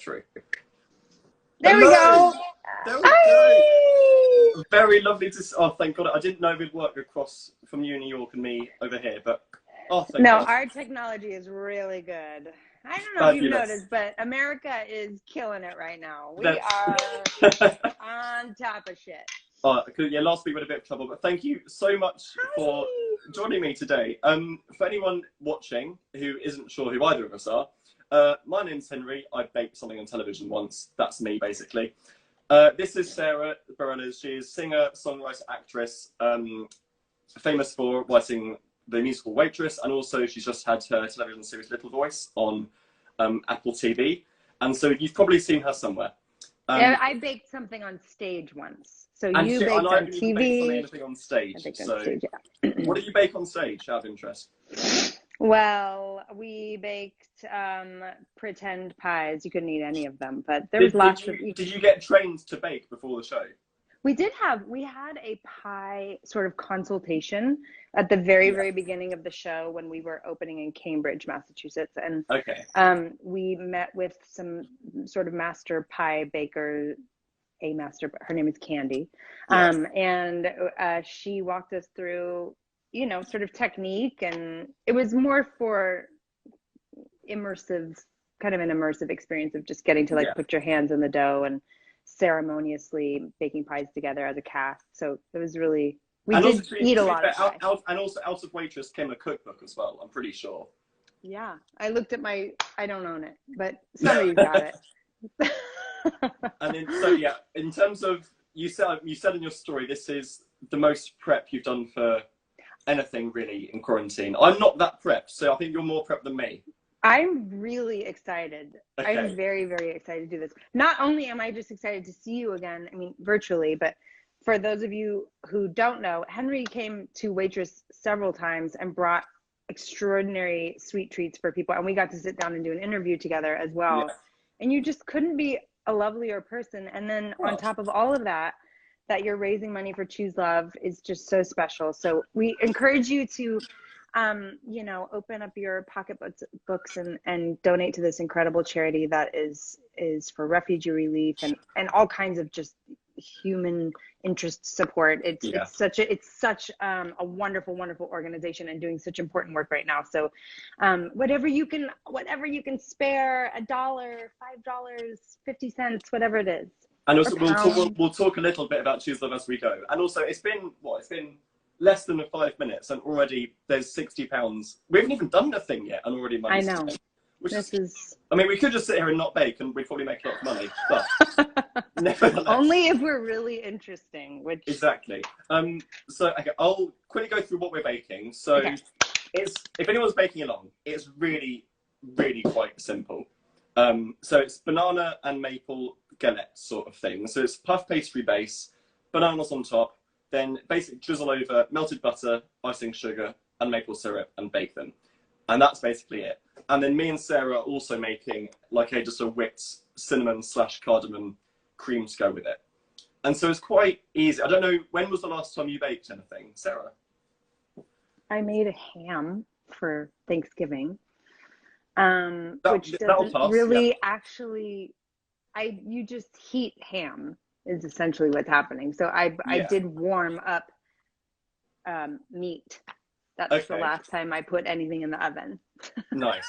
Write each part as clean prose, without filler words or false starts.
True. There we go. There we go. Very lovely to. Oh, thank God! I didn't know we'd work across from you in New York and me over here, but oh, thank God. Our technology is really good. I don't know if you've noticed, but America is killing it right now. We are on top of shit. Yeah, last week we had a bit of trouble, but thank you so much for joining me today. For anyone watching who isn't sure who either of us are, my name's Henry. I baked something on television once. That's me, basically. This is Sara Bareilles. She is singer, songwriter, actress, famous for writing the musical Waitress, and also she's just had her television series Little Voice on Apple TV. And so you've probably seen her somewhere. Yeah, I baked something on stage once. So you baked on TV. Anything on stage. Yeah. What did you bake on stage, out of interest? Well, we baked pretend pies. You couldn't eat any of them, but there was lots of. Did you get trained to bake before the show? We had a pie sort of consultation at the very beginning of the show when we were opening in Cambridge, Massachusetts. And we met with some sort of master pie baker, her name is Candy. Yes. And she walked us through, sort of technique, and it was more for kind of an immersive experience of just getting to put your hands in the dough and ceremoniously baking pies together as a cast. So it was really, we did eat a lot of pie. And also out of Waitress came a cookbook as well, I'm pretty sure. Yeah, I looked at I don't own it, but somebody got it. And in terms of, you said in your story, this is the most prep you've done for anything really in quarantine. I'm not that prepped, so I think you're more prepped than me. I'm really excited. Okay. I'm very, very excited to do this. Not only am I just excited to see you again, virtually, but for those of you who don't know, Henry came to Waitress several times and brought extraordinary sweet treats for people. And we got to sit down and do an interview together as well. Yeah. And you just couldn't be a lovelier person. And then on top of all of that you're raising money for Choose Love is just so special. So we encourage you to open up your pocketbooks and donate to this incredible charity that is for refugee relief and all kinds of just human interest support. It's such a wonderful, wonderful organization and doing such important work right now. So whatever you can spare, $1, $5, 50 cents, whatever it is. And also we'll talk a little bit about Choose Love as we go. And also it's been less than 5 minutes and already there's £60. We haven't even done the thing yet and already money's I know. We could just sit here and not bake and we'd probably make a lot of money, but nevertheless. Only if we're really interesting, which... Exactly. I'll quickly go through what we're baking. So if anyone's baking along, it's really, really quite simple. So it's banana and maple galette sort of thing. So it's puff pastry base, bananas on top, then basic drizzle over melted butter, icing sugar, and maple syrup, and bake them. And that's basically it. And then me and Sarah are also making just a whipped cinnamon/cardamom cream to go with it. And so it's quite easy. I don't know, when was the last time you baked anything, Sarah? I made a ham for Thanksgiving, which doesn't really actually, you just heat ham is essentially what's happening. So I did warm up meat. That's the last time I put anything in the oven. Nice.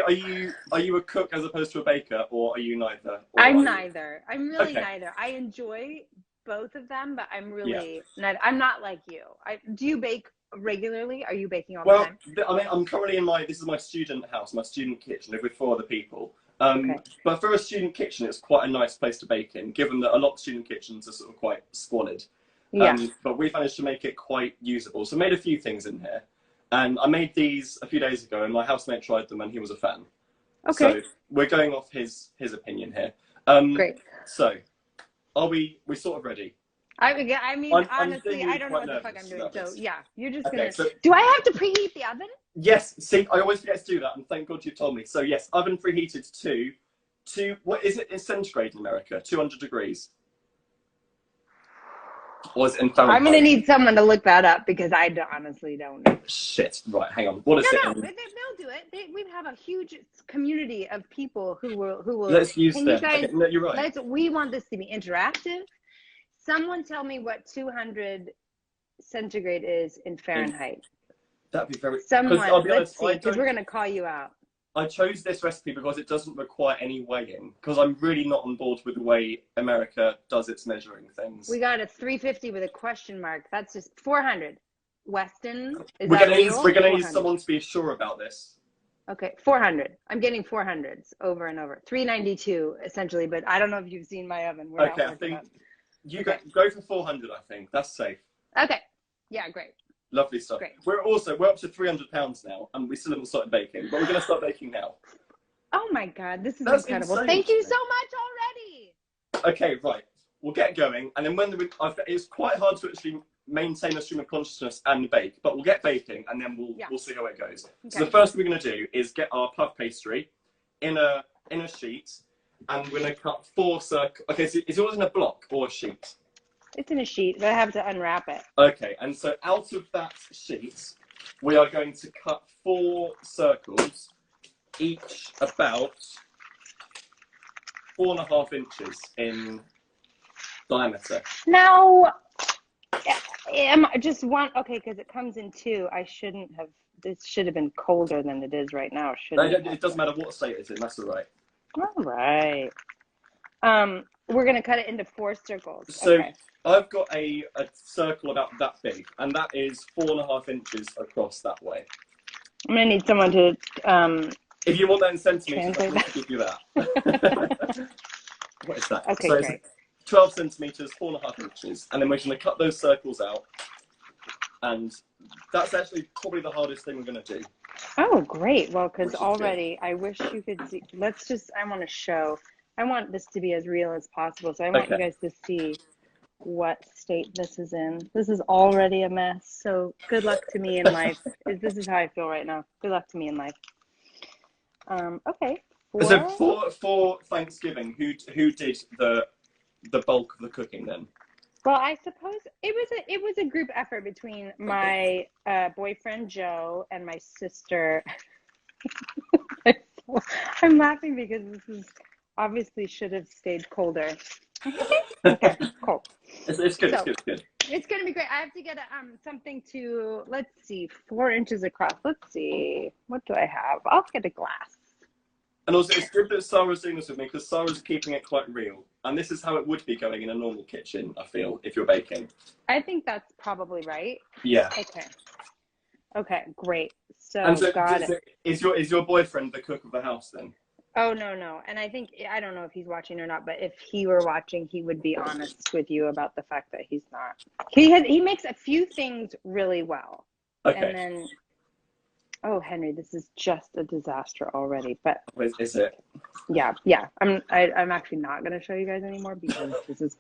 Are you a cook as opposed to a baker, or are you neither? I'm neither. I'm really neither. I enjoy both of them, but I'm really neither. I'm not like you. Do you bake regularly? Are you baking all the time? Well, I'm currently this is my student house, my student kitchen with 4 other people. But for a student kitchen, it's quite a nice place to bake in, given that a lot of student kitchens are sort of quite squalid. But we managed to make it quite usable. So I made a few things in here. And I made these a few days ago, and my housemate tried them, and he was a fan. Okay. So we're going off his opinion here. Great. So, are we sort of ready? Honestly, I don't know what the fuck I'm doing. So, you're just going to... Do I have to preheat the oven? Yes. See, I always forget to do that, and thank God you told me. So, yes, oven preheated to what is it in centigrade in America? 200 degrees. Or is it in Fahrenheit? I'm going to need someone to look that up because I honestly don't know. Shit. Right, hang on. What is it? No, they'll do it. We have a huge community of people who will. Let's use Can them. you guys? Okay, no, you're right. We want this to be interactive. Someone tell me what 200 centigrade is in Fahrenheit. That'd be very. Someone, I'll be let's honest, see, because we're going to call you out. I chose this recipe because it doesn't require any weighing, because I'm really not on board with the way America does its measuring things. We got a 350 with a question mark. That's just 400. Weston, is we're that gonna real? We're going to need someone to be sure about this. Okay, 400. I'm getting 400s over and over. 392 essentially, but I don't know if you've seen my oven. Okay, I think you go for 400. I think that's safe. Okay, yeah, great. Lovely stuff. Great. We're up to 300 pounds now, and we still haven't started baking, but we're going to start baking now. Oh my God, this is That's incredible. insane. Thank you so much already. Okay, right. We'll get going, and then it's quite hard to actually maintain a stream of consciousness and bake, but we'll get baking, and then we'll see how it goes. Okay. So the first thing we're going to do is get our puff pastry in a sheet, and we're going to cut 4 circles. Okay, so is yours in a block or a sheet? It's in a sheet, but I have to unwrap it. Okay, and so out of that sheet, we are going to cut 4 circles, each about 4.5 inches in diameter. Now, just one, okay, because it comes in 2. This should have been colder than it is right now, shouldn't it? It doesn't matter what state it's in, that's all right. All right. We're going to cut it into 4 circles. So okay. I've got a circle about that big, and that is 4.5 inches across that way. I'm going to need someone to... if you want that in centimetres, I can give you that. What is that? Okay, so great. It's 12 centimetres, 4.5 inches, and then we're going to cut those circles out. And that's actually probably the hardest thing we're going to do. Oh, great. Well, because already I wish you could see. I want to show. I want this to be as real as possible. So I want you guys to see what state this is in. This is already a mess. So good luck to me in life. This is how I feel right now. Good luck to me in life. Okay. So for Thanksgiving, who did the bulk of the cooking then? Well, I suppose it was a group effort between my boyfriend Joe and my sister. I'm laughing because this is obviously should have stayed colder. Okay, cool. It's good. It's good. It's gonna be great. I have to get something to, let's see, 4 inches across. Let's see, what do I have? I'll get a glass. And also, it's good that Sara's doing this with me because Sara's keeping it quite real. And this is how it would be going in a normal kitchen, I feel, if you're baking. I think that's probably right. Yeah. Okay, great. So got it. Is your boyfriend the cook of the house then? Oh, no. And I don't know if he's watching or not, but if he were watching, he would be honest with you about the fact that he's not. He makes a few things really well. Okay. And then, oh, Henry, this is just a disaster already. But is it? Yeah. I'm actually not going to show you guys anymore because this is.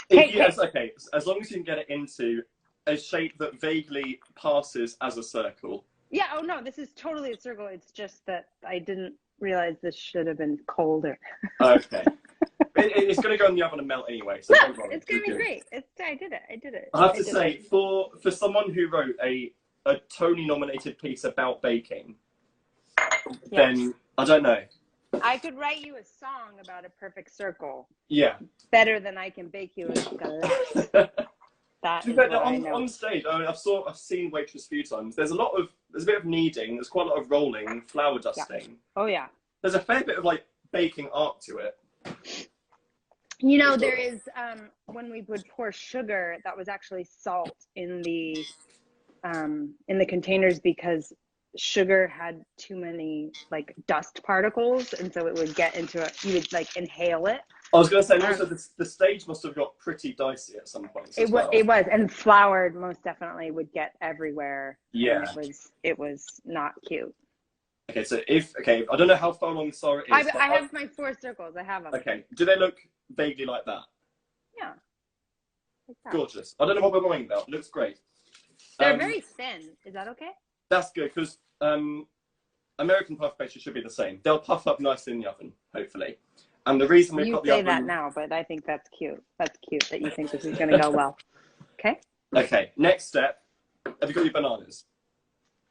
Yes, okay. As long as you can get it into a shape that vaguely passes as a circle. Yeah. Oh no, this is totally a circle. It's just that I didn't realize this should have been colder. Okay. It's going to go in the oven and melt anyway. So no, it's going to be great. I did it. I have to say, for someone who wrote a Tony-nominated piece about baking, then I don't know. I could write you a song about a perfect circle. Yeah. Better than I can bake you a glass. On stage, I mean, I've seen Waitress a few times. There's a bit of kneading. There's quite a lot of rolling, flour dusting. Yeah. Oh yeah. There's a fair bit of like baking art to it. You know, there is when we would pour sugar, that was actually salt in the containers because sugar had too many like dust particles, and so it would get into it. You would like inhale it. I was going to say, also the stage must have got pretty dicey at some point. It was, and flour most definitely would get everywhere. Yeah, it was not cute. Okay, so I don't know how far along Sara is. I have my 4 circles. I have them. Okay, do they look vaguely like that? Yeah. Like that. Gorgeous. I don't know what we're worrying about. It looks great. They're very thin. Is that okay? That's good because American puff pastry should be the same. They'll puff up nicely in the oven, hopefully. And the reason we've got the oven... You say that now, but I think that's cute. That's cute that you think this is going to go well. Okay, next step. Have you got your bananas?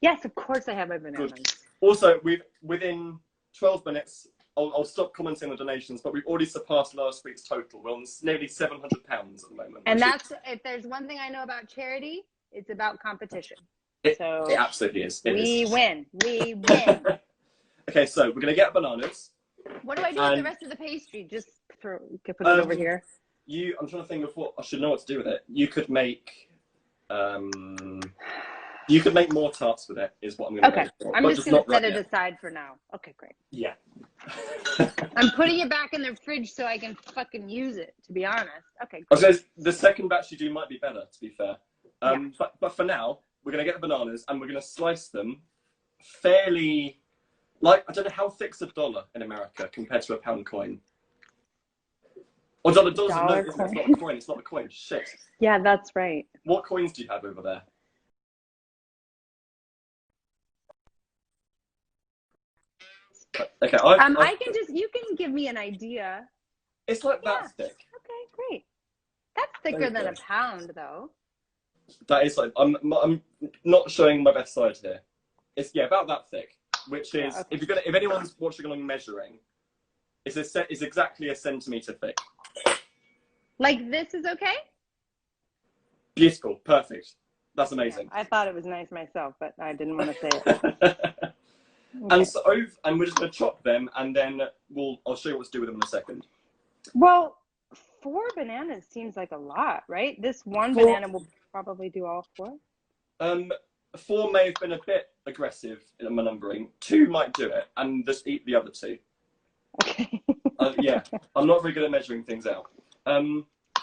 Yes, of course I have my bananas. Good. Also, within 12 minutes, I'll stop commenting on donations, but we've already surpassed last week's total. We're on nearly £700 at the moment. And that's, if there's one thing I know about charity, it's about competition. It So absolutely is. We win. Okay, so we're going to get bananas. What do I do with the rest of the pastry? Just put it over here. I'm trying to think of what I should know what to do with it. You could make more tarts with it, is what I'm going to Okay, I'm just going to set it aside for now. Okay, great. Yeah. I'm putting it back in the fridge so I can fucking use it, to be honest. Okay, great. The second batch you do might be better, to be fair. But for now, we're going to get the bananas and we're going to slice them fairly, like, I don't know, how thick's a dollar in America compared to a pound coin? Or $1 no, it's not a coin, it's not a coin. Shit. Yeah, that's right. What coins do you have over there? Okay, I can just, you can give me an idea. It's like that thick. Okay, great. That's thicker than a pound, though. That is like, I'm not showing my best side here. It's about that thick, which is if anyone's watching along measuring, it's exactly a centimetre thick. Like this is okay? Beautiful, perfect. That's amazing. Yeah, I thought it was nice myself, but I didn't want to say it. Okay. And we're just going to chop them, and then I'll show you what to do with them in a second. Well, 4 bananas seems like a lot, right? This one banana will probably do all 4. 4 may have been a bit aggressive in my numbering. 2 might do it, and just eat the other 2. Okay. Yeah, I'm not very good at measuring things out.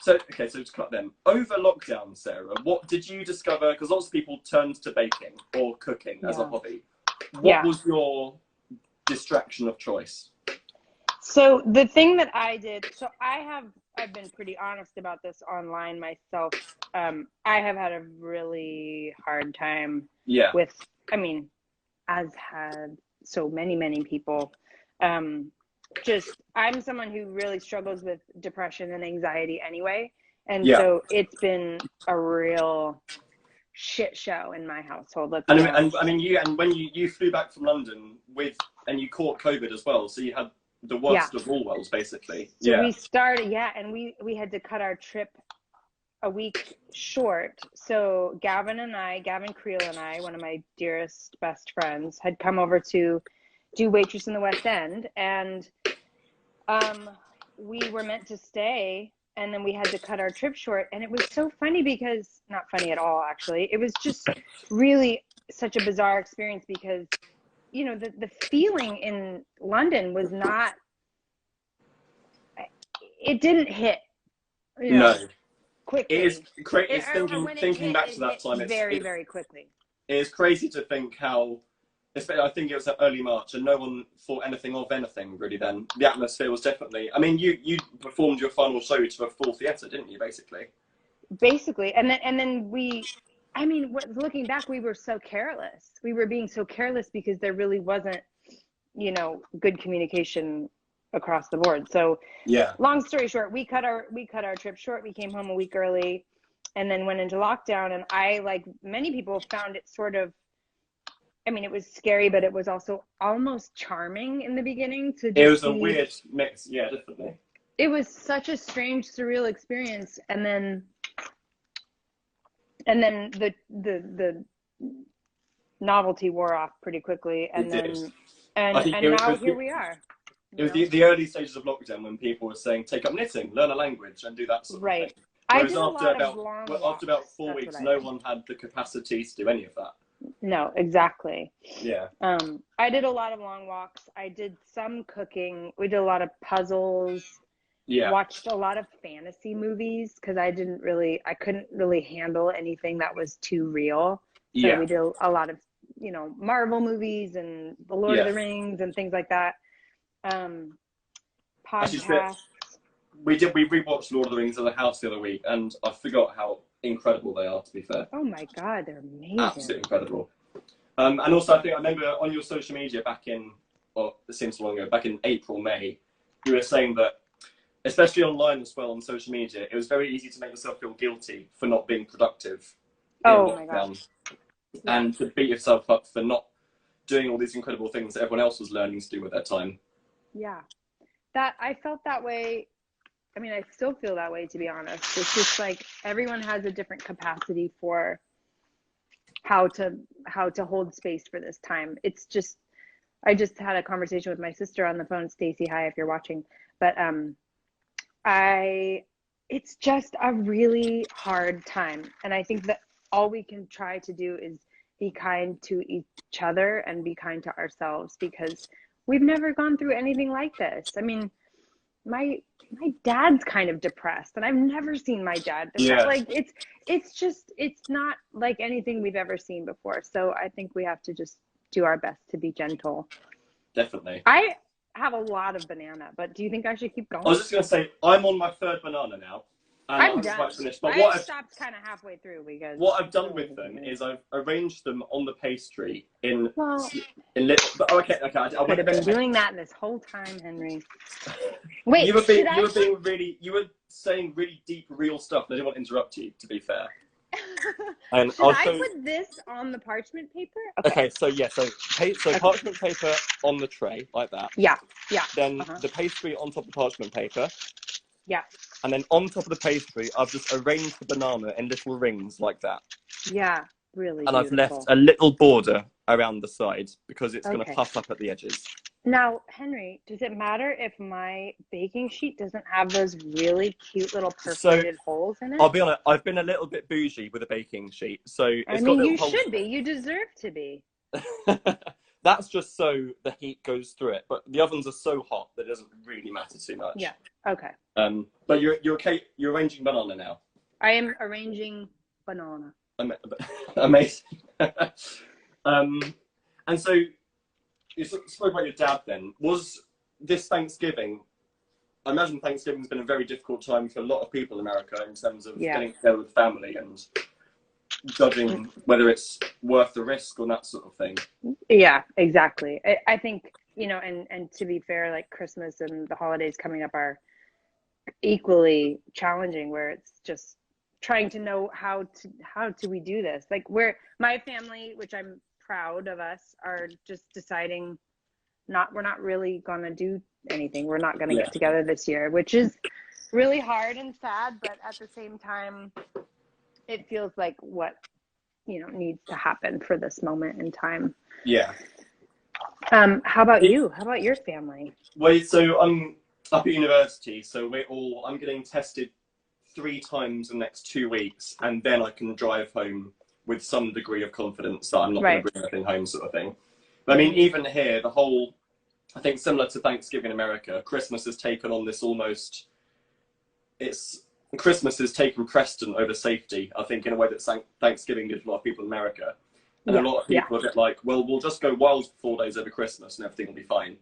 So just cut them. Over lockdown, Sarah, what did you discover? Because lots of people turned to baking or cooking as a hobby. What was your distraction of choice? So the thing that I did, I've been pretty honest about this online myself. I have had a really hard time with, as had so many people. I'm someone who really struggles with depression and anxiety anyway. And so it's been a real shit show in my household. When you flew back from London and you caught COVID as well, so you had the worst of all worlds, basically. So we started, and we had to cut our trip a week short. So Gavin Creel and I, one of my dearest best friends, had come over to do Waitress in the West End, and we were meant to stay, and then we had to cut our trip short. And it was so funny because, not funny at all, actually. It was just really such a bizarre experience because, the feeling in London was not, it didn't hit, quickly. It is crazy. Thinking back to that time, it's very quickly. It is crazy to think how, I think it was early March, and no one thought anything of anything really then. The atmosphere was definitely, you performed your final show to a full theatre, didn't you, basically? And then looking back, we were so careless. We were being so careless because there really wasn't, good communication across the board. So long story short, we cut our trip short. We came home a week early and then went into lockdown. And I, like many people, found it sort of, it was scary, but it was also almost charming in the beginning to just It was a weird mix. Yeah, definitely. It was such a strange, surreal experience. And then the novelty wore off pretty quickly. And now here we are. It was the early stages of lockdown when people were saying, take up knitting, learn a language, and do that sort of thing. Whereas after about 4 weeks, no one had the capacity to do any of that. No, exactly. Yeah. I did a lot of long walks. I did some cooking. We did a lot of puzzles. Yeah. Watched a lot of fantasy movies because I couldn't really handle anything that was too real. So we did a lot of, Marvel movies and The Lord of the Rings and things like that. Podcasts. We rewatched Lord of the Rings at the house the other week, and I forgot how incredible they are, to be fair. Oh my God, they're amazing. Absolutely incredible. And also, I remember on your social media it seems so long ago, back in April, May, you were saying that especially online as well on social media, it was very easy to make yourself feel guilty for not being productive in Oh my lockdown, gosh. and to beat yourself up for not doing all these incredible things that everyone else was learning to do with their time. Yeah. That I felt that way. I mean, I still feel that way, to be honest. It's just like everyone has a different capacity for how to hold space for this time. It's just, I just had a conversation with my sister on the phone. Stacy, hi if you're watching. But it's just a really hard time, and I think that all we can try to do is be kind to each other and be kind to ourselves, because we've never gone through anything like this. I mean, my dad's kind of depressed, and I've never seen my dad depressed. Yeah. Like it's not like anything we've ever seen before. So I think we have to just do our best to be gentle. Definitely. I have a lot of banana, but do you think I should keep going? I was just going to say, I'm on my 3rd banana now. And I'm done. quite finished. But I stopped kind of halfway through because what I've done with them is I've arranged them on the pastry in okay. I could have been doing that this whole time, Henry. Wait, you were saying really deep, real stuff. And I didn't want to interrupt you, to be fair. And should I put this on the parchment paper? Okay, so parchment paper on the tray like that. Yeah. Then the pastry on top of the parchment paper. Yeah. And then on top of the pastry, I've just arranged the banana in little rings like that. Yeah, really. And beautiful. I've left a little border around the sides because it's going to puff up at the edges. Now, Henry, does it matter if my baking sheet doesn't have those really cute little perforated holes in it? I'll be honest, I've been a little bit bougie with a baking sheet. So it's got you should be. You deserve to be. That's just so the heat goes through it. But the ovens are so hot that it doesn't really matter too much. Yeah. Okay. But you're okay. You're arranging banana now. I am arranging banana. Amazing. And so you spoke about your dad then. Was this Thanksgiving? I imagine Thanksgiving's been a very difficult time for a lot of people in America in terms of getting together with family and judging whether it's worth the risk or that sort of thing. Yeah, exactly. I think, and to be fair, like Christmas and the holidays coming up are equally challenging, where it's just trying to know how do we do this. Like my family, which I'm proud of us, are just deciding we're not really going to do anything. We're not going to get together this year, which is really hard and sad, but at the same time, it feels like what needs to happen for this moment in time. Yeah. How about you? How about your family? Well, so I'm up at university, so I'm getting tested 3 times in the next 2 weeks, and then I can drive home with some degree of confidence that I'm not going to bring anything home, sort of thing. But I mean, even here, I think similar to Thanksgiving in America, Christmas has taken on this Christmas has taken precedent over safety, I think, in a way that Thanksgiving did for a lot of people in America. And a lot of people are a bit like, well, we'll just go wild for 4 days over Christmas and everything will be fine.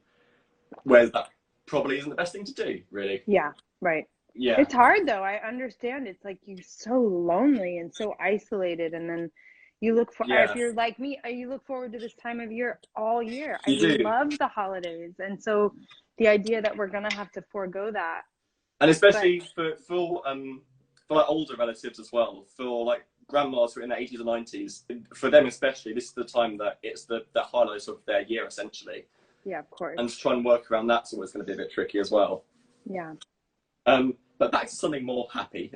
Whereas that probably isn't the best thing to do, really. Yeah, right. Yeah. It's hard, though. I understand. It's like you're so lonely and so isolated. And then you look if you're like me, you look forward to this time of year all year. I love the holidays. And so the idea that we're going to have to forego that. And especially for like older relatives as well, for like grandmas who are in their 80s or 90s, for them especially, this is the time that it's the highlight of their year, essentially. Yeah, of course. And to try and work around that's always going to be a bit tricky as well. Yeah. But back to something more happy.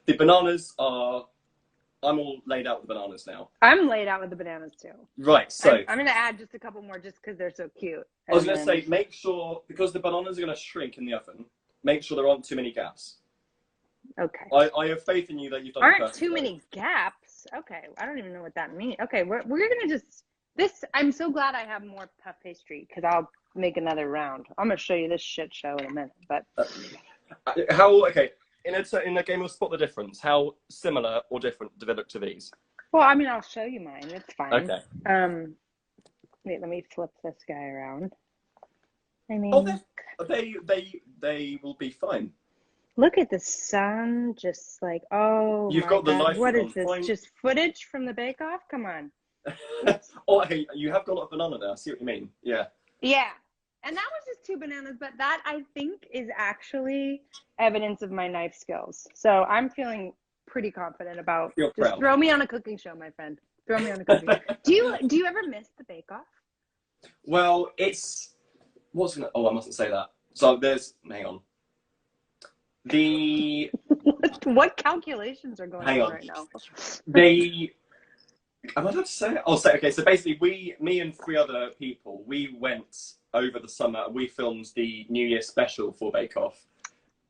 The bananas I'm all laid out with the bananas now. I'm laid out with the bananas too. Right, so I'm going to add just a couple more just because they're so cute. I was going to say, make sure, because the bananas are going to shrink in the oven, make sure there aren't too many gaps. Okay. I have faith in you that you've done Aren't too many gaps? Okay, I don't even know what that means. Okay, we're going to I'm so glad I have more puff pastry because I'll make another round. I'm going to show you this shit show in a minute. But in a game of Spot the Difference, how similar or different do they look to these? Well, I mean, I'll show you mine. It's fine. Okay. Wait, let me flip this guy around. I mean, they will be fine. Look at the sun, just like, oh, you've got the knife. What is this? Fine. Just footage from the Bake Off? Come on. Oh, hey, you have got a banana there. I see what you mean. Yeah. Yeah, And that was just 2 bananas, but that I think is actually evidence of my knife skills. So I'm feeling pretty confident about. Feel Just proud. throw me on a cooking show, my friend. Throw me on a cooking show. Do you ever miss the Bake Off? Well, I mustn't say that. So hang on. What calculations are going on right now? Am I allowed to say it? I'll say, okay, so basically me and 3 other people, we went over the summer, we filmed the New Year special for Bake Off.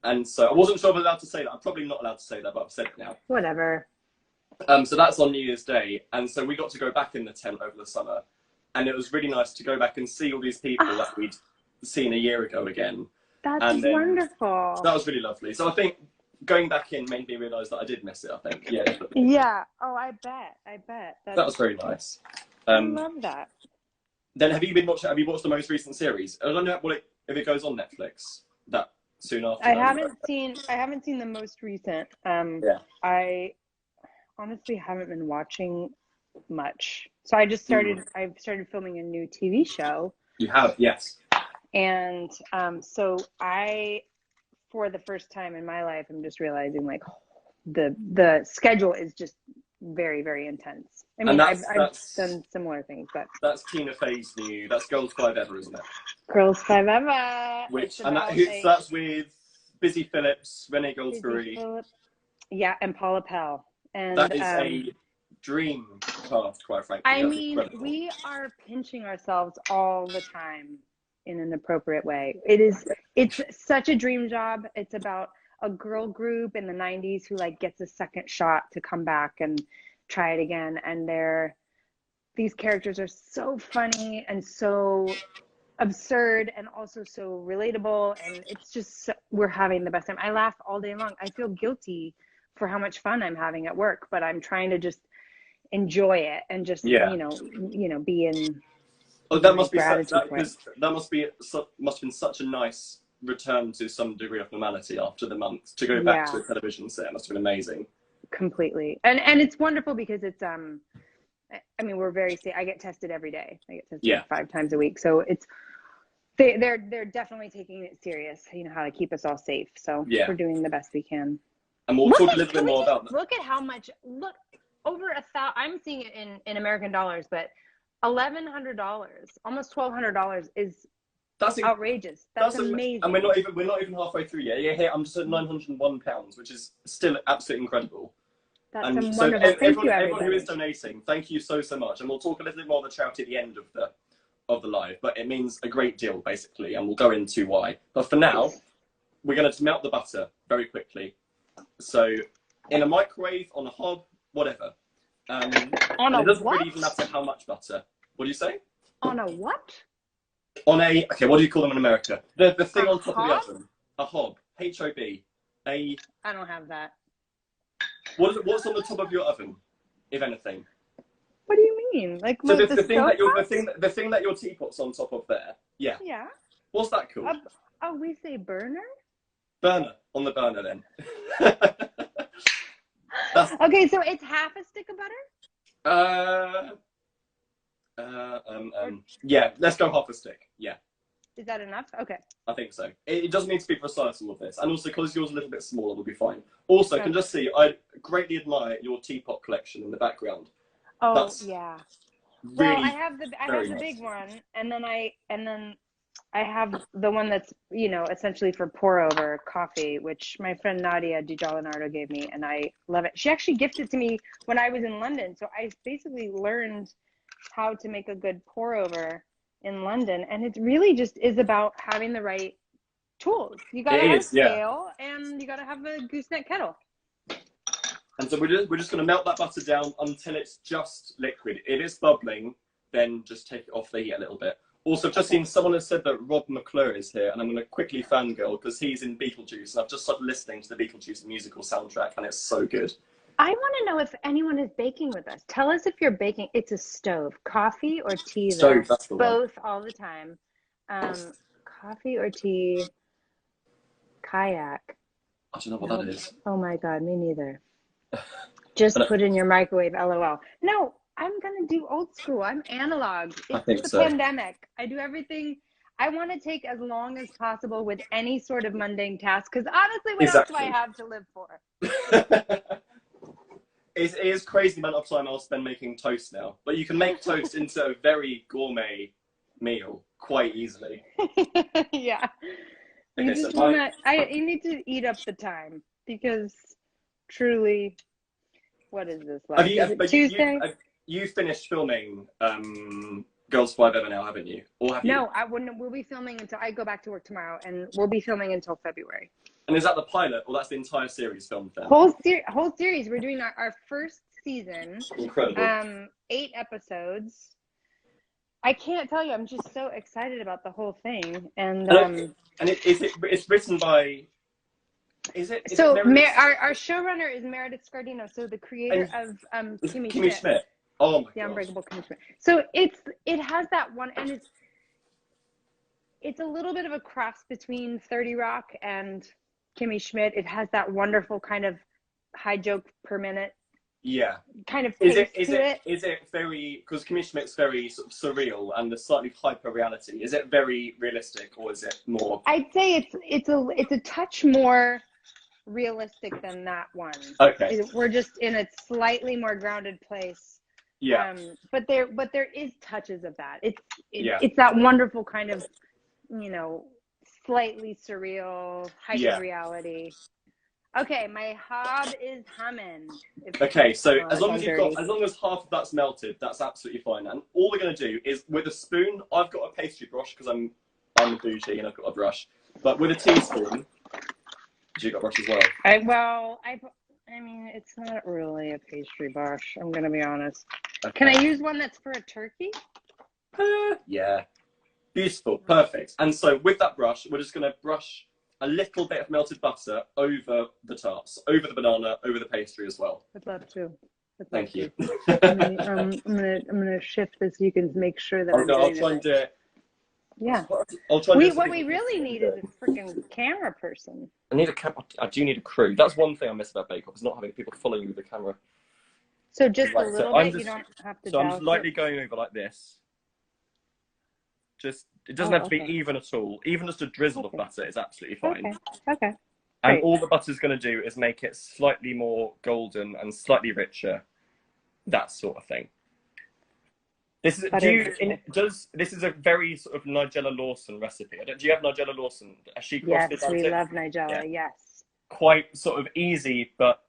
And so I wasn't sure if I was allowed to say that. I'm probably not allowed to say that, but I've said it now. Whatever. So that's on New Year's Day. And so we got to go back in the tent over the summer. And it was really nice to go back and see all these people that we'd seen a year ago again. That's wonderful. That was really lovely. So I think going back in made me realise that I did miss it, I think. Yeah. Yeah. Oh, I bet. That was very nice. I love that. Then have you watched the most recent series? I don't know if it goes on Netflix that soon after. I haven't seen the most recent. Yeah. I honestly haven't been watching much. So I just started I've started filming a new TV show. You have, yes. And so I, for the first time in my life, I'm just realizing like the schedule is just very, very intense. I mean, I've done similar things, but that's Tina Fey's new. That's Girls 5 Ever, isn't it? Girls 5 Ever. That's with Busy Phillips, Renee Goldsberry. Yeah, and Paula Pell. And that is a dream cast, quite frankly. I mean, we are pinching ourselves all the time in an appropriate way. It's such a dream job. It's about a girl group in the 90s who like gets a second shot to come back and try it again. And these characters are so funny and so absurd and also so relatable. And it's just, we're having the best time. I laugh all day long. I feel guilty for how much fun I'm having at work, but I'm trying to just enjoy it and just, be in. Oh, that must be must have been such a nice return to some degree of normality after the month to go back to a television set. It must have been amazing. Completely, and it's wonderful because it's I mean, we're very safe. I get tested every day. I get tested 5 times a week, so it's they're definitely taking it serious. You know how to keep us all safe. So we're doing the best we can. And we'll talk a little bit more about that. Look at how much. Over 1,000. I'm seeing it in American dollars, but $1,100, almost $1,200 is outrageous. That's amazing. And we're not even halfway through yet. Yeah, I'm just at £901, which is still absolutely incredible. That's wonderful. Thank you, everyone who is donating, thank you so much. And we'll talk a little bit more of the charity at the end of the live, but it means a great deal basically, and we'll go into why. But for now, we're going to melt the butter very quickly. So in a microwave, on a hob, whatever. It doesn't really even matter how much butter. What do you say? On a what? What do you call them in America? The thing on top of the oven. A hob. H-O-B. I don't have that. What's on the top of your oven, if anything? What do you mean? Like so the thing that your teapot's on top of there. Yeah. Yeah. What's that called? We say burner? Burner. On the burner then. Okay, so it's half a stick of butter? Yeah, let's go half a stick. Yeah. Is that enough? Okay. I think so. It doesn't need to be precise, all of this. And also, because yours is a little bit smaller, we'll be fine. Also, can just see, I greatly admire your teapot collection in the background. Oh, that's yeah. Really I have the big one, and then I have the one that's, essentially for pour over coffee, which my friend Nadia DiGialinardo gave me, and I love it. She actually gifted it to me when I was in London. So I basically learned how to make a good pour over in London. And it really just is about having the right tools. You got to have a scale and you got to have a gooseneck kettle. And so we're just going to melt that butter down until it's just liquid. If it's bubbling, then just take it off the heat a little bit. Also, I've just seen someone has said that Rob McClure is here, and I'm going to quickly fangirl because he's in Beetlejuice, and I've just started listening to the Beetlejuice musical soundtrack, and it's so good. I want to know if anyone is baking with us. Tell us if you're baking. It's a stove. Coffee or tea? Stove, that's the both one. All the time. Coffee or tea? Kayak. I don't know what that is. Oh my God, me neither. Just put in your microwave, LOL. No, I'm going to do old school. I'm analog. It's the pandemic. I do everything. I want to take as long as possible with any sort of mundane task, because honestly, what else do I Exactly. have to live for? It is crazy the amount of time I'll spend making toast now. But you can make toast into a very gourmet meal quite easily. Yeah. Okay, You just so want to, you need to eat up the time, because truly, what is this like? Is it Tuesday? You finished filming Girls 5 Ever now, haven't you? Or have you? No, I wouldn't. We'll be filming until I go back to work tomorrow, and we'll be filming until February. And is that the pilot, or that's the entire series filmed then? Whole series. We're doing our first season. Incredible. 8 episodes. I can't tell you. I'm just so excited about the whole thing. And it's written by. Our showrunner is Meredith Scardino, so the creator of Kimmy Schmidt. Oh my the god. Unbreakable Kimmy Schmidt. So it has that one, and it's a little bit of a cross between 30 Rock and Kimmy Schmidt. It has that wonderful kind of high joke per minute. Yeah. Kind of pace to it. Is it very, because Kimmy Schmidt's very sort of surreal and the slightly hyper reality. Is it very realistic, or is it more? I'd say it's a touch more realistic than that one. Okay. We're just in a slightly more grounded place. Yeah. But there is touches of that. It's that wonderful kind of, slightly surreal, hyper reality. Okay, my hob is humming. Okay, so as long as half of that's melted, that's absolutely fine. And all we're going to do is, with a spoon, I've got a pastry brush because I'm a bougie and I've got a brush. But with a teaspoon, you got a brush as well. I mean, it's not really a pastry brush. I'm going to be honest. Okay. Can I use one that's for a turkey? Yeah. Beautiful, perfect. And so with that brush, we're just going to brush a little bit of melted butter over the tarts, over the banana, over the pastry as well. I'd love to. Thank you. I'm gonna shift this so you can make sure that I'll try and do it. Yeah. I'll try and what we really need is a freaking camera person. I need a camera. I do need a crew. That's one thing I miss about Bake Off, is not having people following you with the camera. So just a little bit. You don't have to. So I'm just lightly going over like this. It doesn't have to be even at all. Even just a drizzle of butter is absolutely fine. Okay. And all the butter's going to do is make it slightly more golden and slightly richer. That sort of thing. This is a very sort of Nigella Lawson recipe. Do you have Nigella Lawson? Yes, we love Nigella. Yeah. Yes. Quite sort of easy, but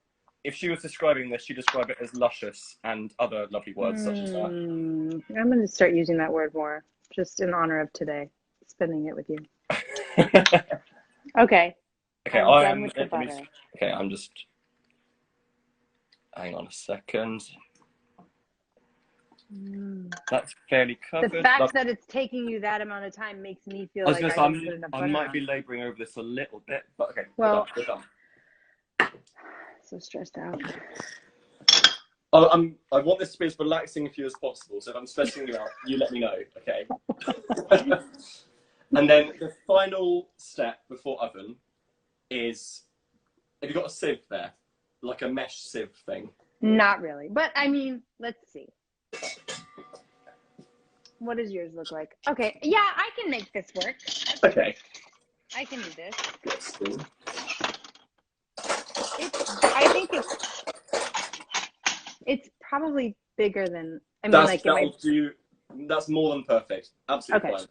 if she was describing this, she'd describe it as luscious and other lovely words such as that. I'm going to start using that word more, just in honor of today, spending it with you. Okay. Okay, I'm just. Hang on a second. That's fairly covered. The fact that it's taking you that amount of time makes me feel like I might be labouring over this a little bit, but okay. Well, we're done. So stressed out. I want this to be as relaxing for you as possible. So if I'm stressing you out, you let me know, okay? And then the final step before oven is, have you got a sieve there? Like a mesh sieve thing? Not really. But I mean, let's see. What does yours look like? Okay. Yeah, I can make this work. Okay. I can do this. Let's see. I think it's probably bigger than, that's more than perfect. Absolutely fine.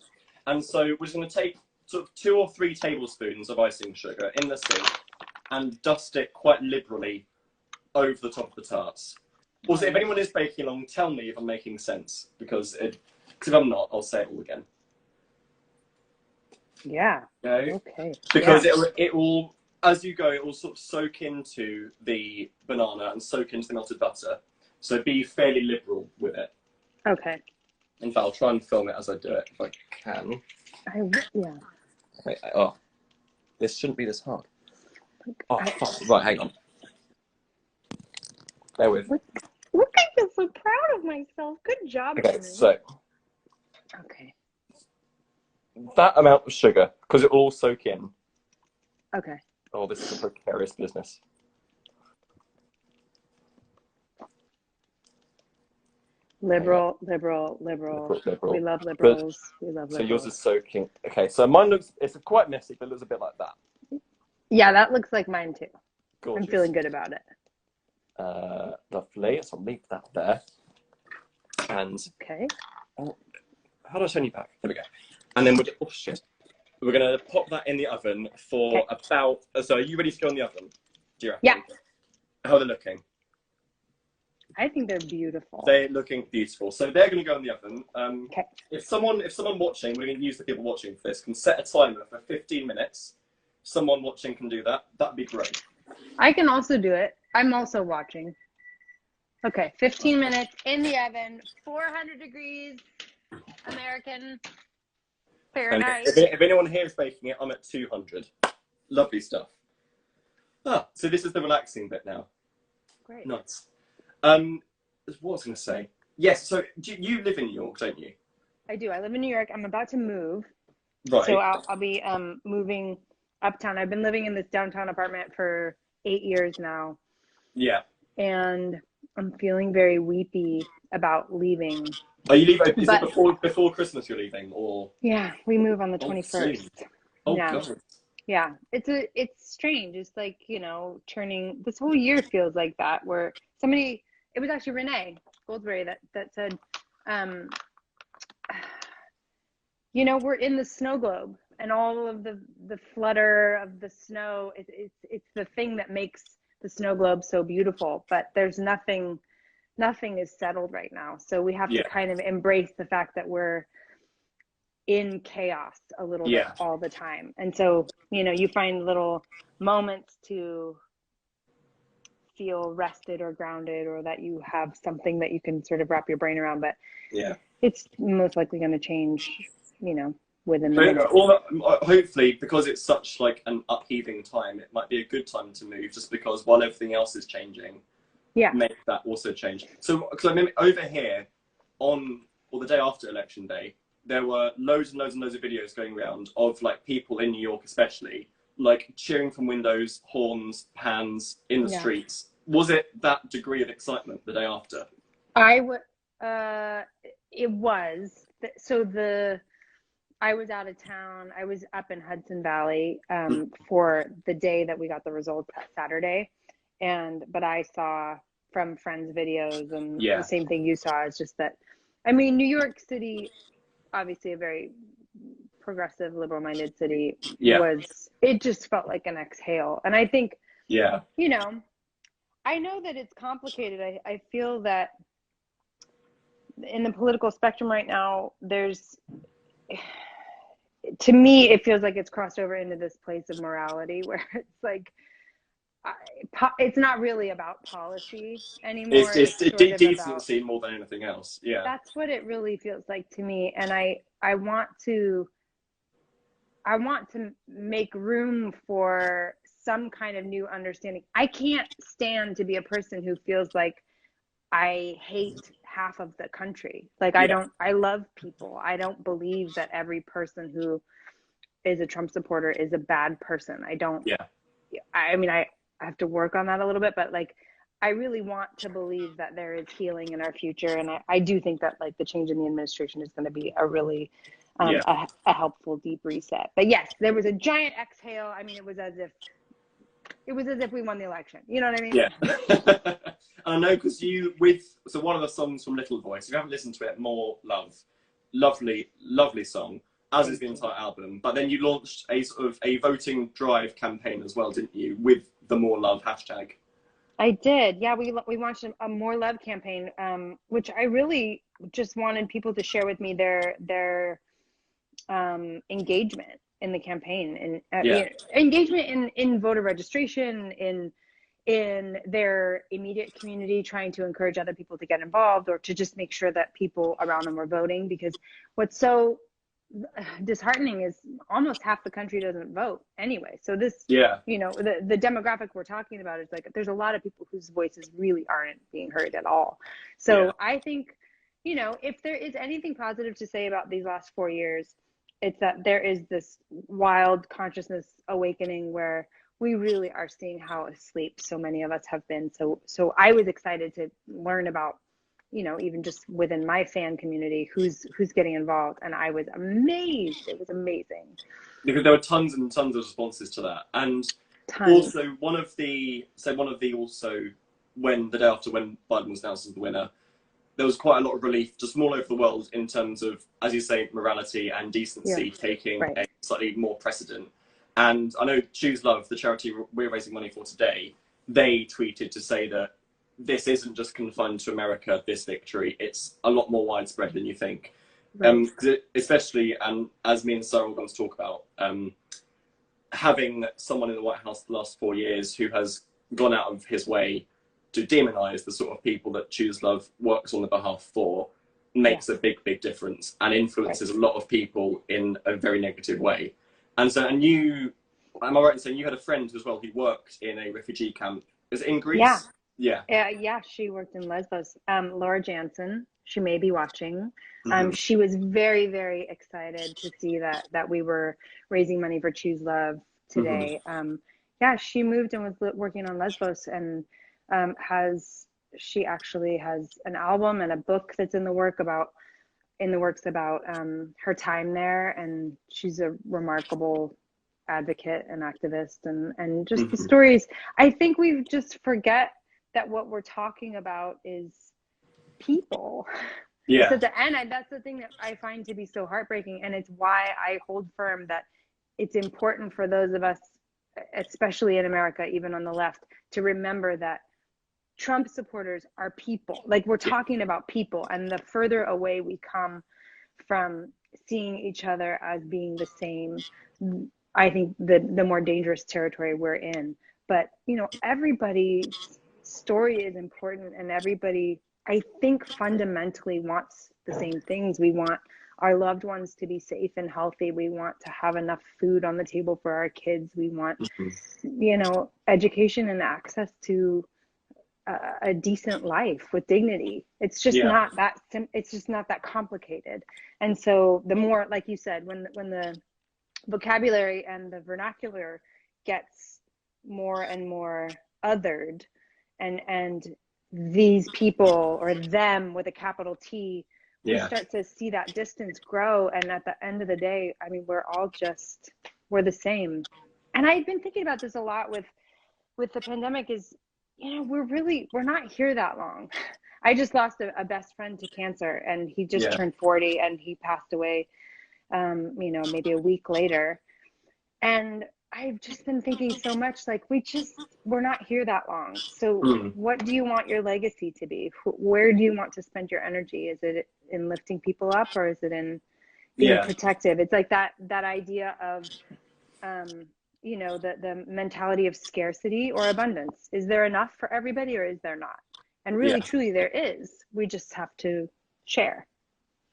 And so we're just going to take sort of 2 or 3 tablespoons of icing sugar in the sieve and dust it quite liberally over the top of the tarts. Also, if anyone is baking along, tell me if I'm making sense, because if I'm not, I'll say it all again. Yeah. Okay. Because it will, as you go, it will sort of soak into the banana and soak into the melted butter. So be fairly liberal with it. Okay. In fact, I'll try and film it as I do it, if I can. Yeah. Okay. Oh, this shouldn't be this hard. Oh, fuck. Right, hang on. Bear with. Look, I feel so proud of myself. Good job. Okay, so. Okay. That amount of sugar, because it will all soak in. Okay. Oh, this is a precarious business. Liberal, liberal, liberal. We Liberal. love But liberals. We love so yours liberals. is soaking. Okay, so mine looks, it's quite messy, but it looks a bit like that. Yeah, that looks like mine too. Gorgeous. I'm feeling good about it. Lovely. So I'll leave that there. And Okay. how do I turn you back? There we go. And then oh shit. We're gonna pop that in the oven for about. So are you ready to go in the oven? Do you reckon? Yeah. How are they looking? I think they're beautiful. They're looking beautiful. So they're going to go in the oven. Okay. If someone watching, we're going to use the people watching for this, can set a timer for 15 minutes. Someone watching can do that. That'd be great. I can also do it. I'm also watching. Okay, 15 minutes in the oven, 400 degrees American Fahrenheit. If anyone here is baking it, I'm at 200. Lovely stuff. So this is the relaxing bit now. Great. Nice. What was I going to say? Yes, so you live in New York, don't you? I do. I live in New York. I'm about to move. Right. So I'll be moving uptown. I've been living in this downtown apartment for 8 years now. Yeah. And I'm feeling very weepy about leaving. Are you leaving? Is it before Christmas you're leaving, or? Yeah, we move on the 21st. Oh yeah. God. Yeah, it's strange. It's like, turning, this whole year feels like that, where somebody, it was actually Renee Goldsberry that said, we're in the snow globe, and all of the flutter of the snow, it's the thing that makes the snow globe so beautiful, but there's nothing is settled right now. So we have to kind of embrace the fact that we're in chaos a little bit all the time. And so, you find little moments to feel rested or grounded, or that you have something that you can sort of wrap your brain around, but it's most likely going to change, within the minute. Hopefully, because it's such like an upheaving time, it might be a good time to move, just because while everything else is changing, make that also change. So, because I remember over here the day after election day, there were loads and loads and loads of videos going around of like people in New York, especially like cheering from windows, horns, hands in the streets. Was it that degree of excitement the day after? It was. I was out of town. I was up in Hudson Valley for the day that we got the results that Saturday, but I saw from friends' videos and the same thing you saw. It's just that, New York City, obviously a very progressive, liberal-minded city, it just felt like an exhale. And I think, I know that it's complicated. I feel that in the political spectrum right now, to me, it feels like it's crossed over into this place of morality where it's like, it's not really about policy anymore. It's decency more than anything else. Yeah, that's what it really feels like to me. And I want to make room for some kind of new understanding. I can't stand to be a person who feels like I hate half of the country. Like I love people. I don't believe that every person who is a Trump supporter is a bad person. I don't. I have to work on that a little bit, but like, I really want to believe that there is healing in our future. And I do think that like the change in the administration is going to be a really, a helpful deep reset. But yes, there was a giant exhale. It was as if we won the election. You know what I mean? Yeah. And I know because so one of the songs from Little Voice, if you haven't listened to it, More Love, lovely, lovely song, as is the entire album. But then you launched a sort of a voting drive campaign as well, didn't you, with the More Love hashtag? I did. Yeah, we launched a More Love campaign, which I really just wanted people to share with me their engagement in the campaign, and engagement in voter registration, in their immediate community, trying to encourage other people to get involved, or to just make sure that people around them were voting. Because what's so disheartening is almost half the country doesn't vote anyway. So this, the demographic we're talking about is like, there's a lot of people whose voices really aren't being heard at all. So I think, if there is anything positive to say about these last 4 years, it's that there is this wild consciousness awakening where we really are seeing how asleep so many of us have been. So I was excited to learn about, you know, even just within my fan community, who's getting involved. And I was amazed. It was amazing. Because there were tons and tons of responses to that. And Tons. also when the day after when Biden was announced as the winner, there was quite a lot of relief just all over the world in terms of, as you say, morality and decency taking a slightly more precedent. And I know Choose Love, the charity we're raising money for today, they tweeted to say that this isn't just confined to America, this victory, it's a lot more widespread than you think. Right. Especially, and as me and Sarah were going to talk about, having someone in the White House the last 4 years who has gone out of his way to demonize the sort of people that Choose Love works on their behalf for makes a big, big difference and influences a lot of people in a very negative way. And so, and you, am I right in saying you had a friend as well who worked in a refugee camp? Is it in Greece? Yeah, she worked in Lesbos. Laura Jansen, she may be watching. She was very, very excited to see that we were raising money for Choose Love today. She moved and was working on Lesbos, and she actually has an album and a book that's in the works about her time there, and she's a remarkable advocate and activist, and just the stories. I think we just forget that what we're talking about is people. So at the end, that's the thing that I find to be so heartbreaking, and it's why I hold firm that it's important for those of us, especially in America, even on the left, to remember that Trump supporters are people. Like, we're talking about people, and the further away we come from seeing each other as being the same, I think the more dangerous territory we're in. But, you know, everybody's story is important, and everybody, I think, fundamentally wants the same things. We want our loved ones to be safe and healthy. We want to have enough food on the table for our kids. We want, you know, education and access to a decent life with dignity. It's just not that it's just not that complicated. And so the more, like you said, when the vocabulary and the vernacular gets more and more othered, and these people, or them with a capital T, we start to see that distance grow. And at the end of the day, I mean, we're the same. And I've been thinking about this a lot with the pandemic is, you know, we're not here that long. I just lost a best friend to cancer, and he just turned 40, and he passed away, you know, maybe a week later. And I've just been thinking so much, like, we're not here that long. So what do you want your legacy to be? Where do you want to spend your energy? Is it in lifting people up, or is it in being protective? It's like that idea of, you know, the mentality of scarcity or abundance. Is there enough for everybody, or is there not? And really, truly, there is. We just have to share.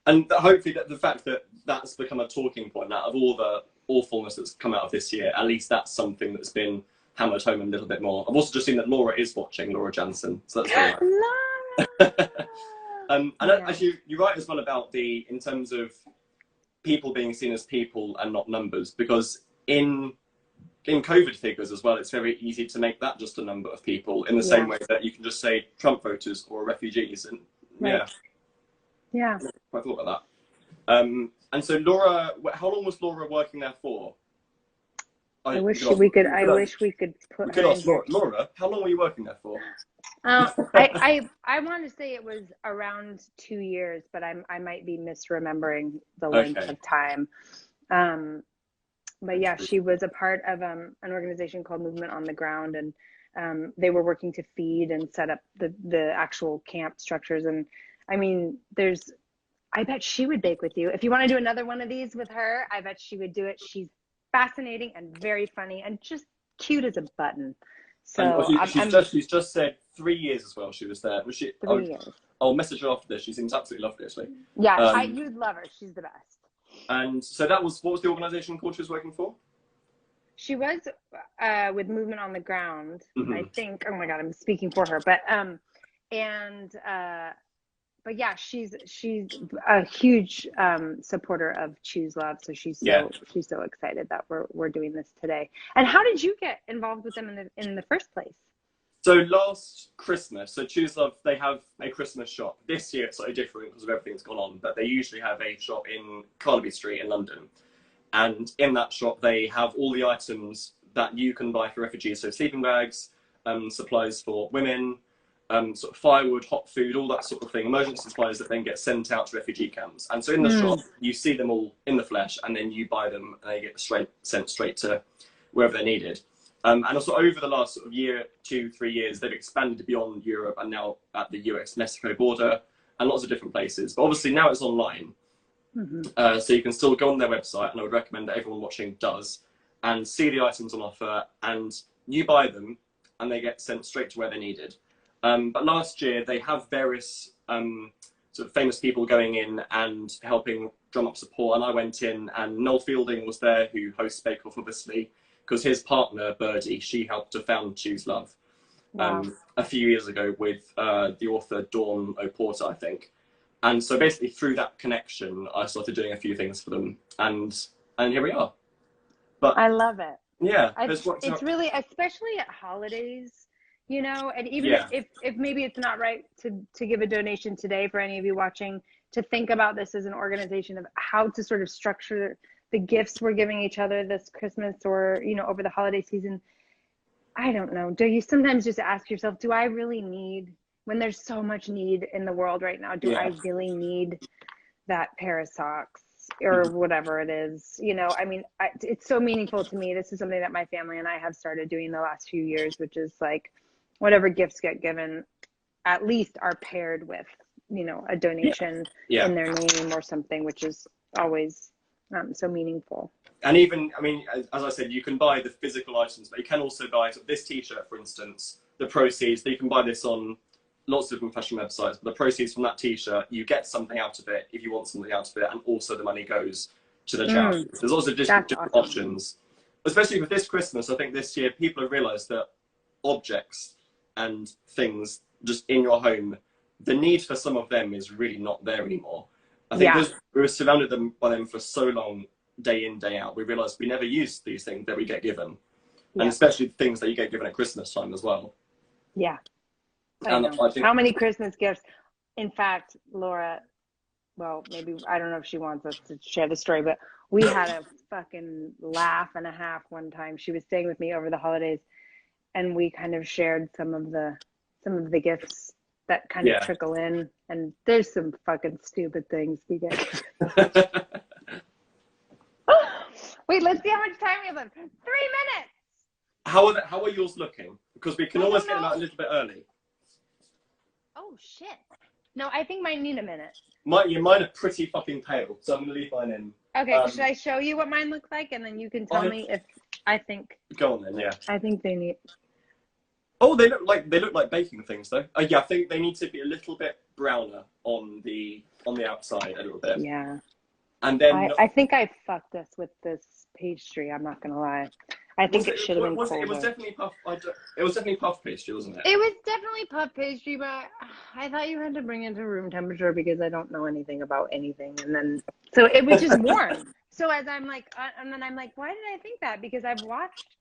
And hopefully the fact that that's become a talking point out of all the awfulness that's come out of this year, at least that's something that's been hammered home a little bit more. I've also just seen that Laura is watching, Laura Jansen. So that's very nice. And actually, you're right as well about in terms of people being seen as people and not numbers, because in COVID figures as well, it's very easy to make that just a number of people, in the same way that you can just say Trump voters or refugees. And I thought about that. And so Laura, how long was Laura working there for? I wish we could put her ask Laura, how long were you working there for? I want to say it was around 2 years, but I might be misremembering the length of time. But yeah, she was a part of an organization called Movement on the Ground, and they were working to feed and set up the actual camp structures. And I mean, I bet she would bake with you. If you want to do another one of these with her, I bet she would do it. She's fascinating and very funny and just cute as a button. So she's just said 3 years as well. She was there. Was she? 3 years. I'll message her after this. She seems absolutely lovely, actually. Yeah, you'd love her. She's the best. And so what was the organization called she was working for? She was with Movement on the Ground, I think. Oh my God, I'm speaking for her. But yeah, she's a huge supporter of Choose Love. So she's so excited that we're doing this today. And how did you get involved with them in the first place? So last Christmas, so Choose Love, they have a Christmas shop. This year it's slightly different because of everything's gone on, but they usually have a shop in Carnaby Street in London. And in that shop, they have all the items that you can buy for refugees. So sleeping bags, supplies for women, sort of firewood, hot food, all that sort of thing, emergency supplies that then get sent out to refugee camps. And so in the shop, you see them all in the flesh, and then you buy them and they get sent straight to wherever they're needed. And also over the last sort of year, 2-3 years, they've expanded beyond Europe and now at the US-Mexico border and lots of different places. But obviously now it's online. So you can still go on their website, and I would recommend that everyone watching does, and see the items on offer, and you buy them and they get sent straight to where they're needed. But last year they have various sort of famous people going in and helping drum up support, and I went in, and Noel Fielding was there, who hosts Bake Off obviously, because his partner Birdie, she helped to found Choose Love a few years ago with the author Dawn O'Porter, I think. And so basically through that connection, I started doing a few things for them, and here we are. But I love it. Yeah, it's really, especially at holidays, you know, and even if maybe it's not right to give a donation today for any of you watching, to think about this as an organization of how to sort of structure the gifts we're giving each other this Christmas or, you know, over the holiday season. I don't know. Do you sometimes just ask yourself, do I really need, when there's so much need in the world right now, do I really need that pair of socks or whatever it is? You know, I mean, it's so meaningful to me. This is something that my family and I have started doing the last few years, which is like whatever gifts get given at least are paired with, you know, a donation in their name or something, which is always so meaningful. And even, I mean, as I said, you can buy the physical items, but you can also buy this t-shirt, for instance, the proceeds, you can buy this on lots of different fashion websites, but the proceeds from that t-shirt, you get something out of it if you want something out of it, and also the money goes to the charity. There's also different options. Especially with this Christmas, I think this year people have realised that objects and things just in your home, the need for some of them is really not there anymore. I think because we were surrounded by them for so long, day in, day out, we realised we never use these things that we get given. And especially the things that you get given at Christmas time as well. Yeah. How many Christmas gifts? In fact, Laura, well, maybe, I don't know if she wants us to share the story, but we had a fucking laugh and a half one time. She was staying with me over the holidays, and we kind of shared some of the gifts that kind of trickle in, and there's some fucking stupid things we get. Wait, let's see how much time we have left. 3 minutes. How are yours looking? Because we can almost get them out a little bit early. Oh shit! No, I think mine need a minute. Mine are pretty fucking pale, so I'm gonna leave mine in. Okay, should I show you what mine look like, and then you can tell me if I think. Go on then, yeah. I think they need. Oh, they look like baking things though. Yeah, I think they need to be a little bit browner on the outside a little bit. Yeah. And then I think I fucked us with this pastry. I'm not gonna lie. I think it should have been colder. It was definitely puff. It was definitely puff pastry, wasn't it? It was definitely puff pastry, but I thought you had to bring it to room temperature because I don't know anything about anything, and then so it was just warm. So as I'm like, and then I'm like, why did I think that? Because I've watched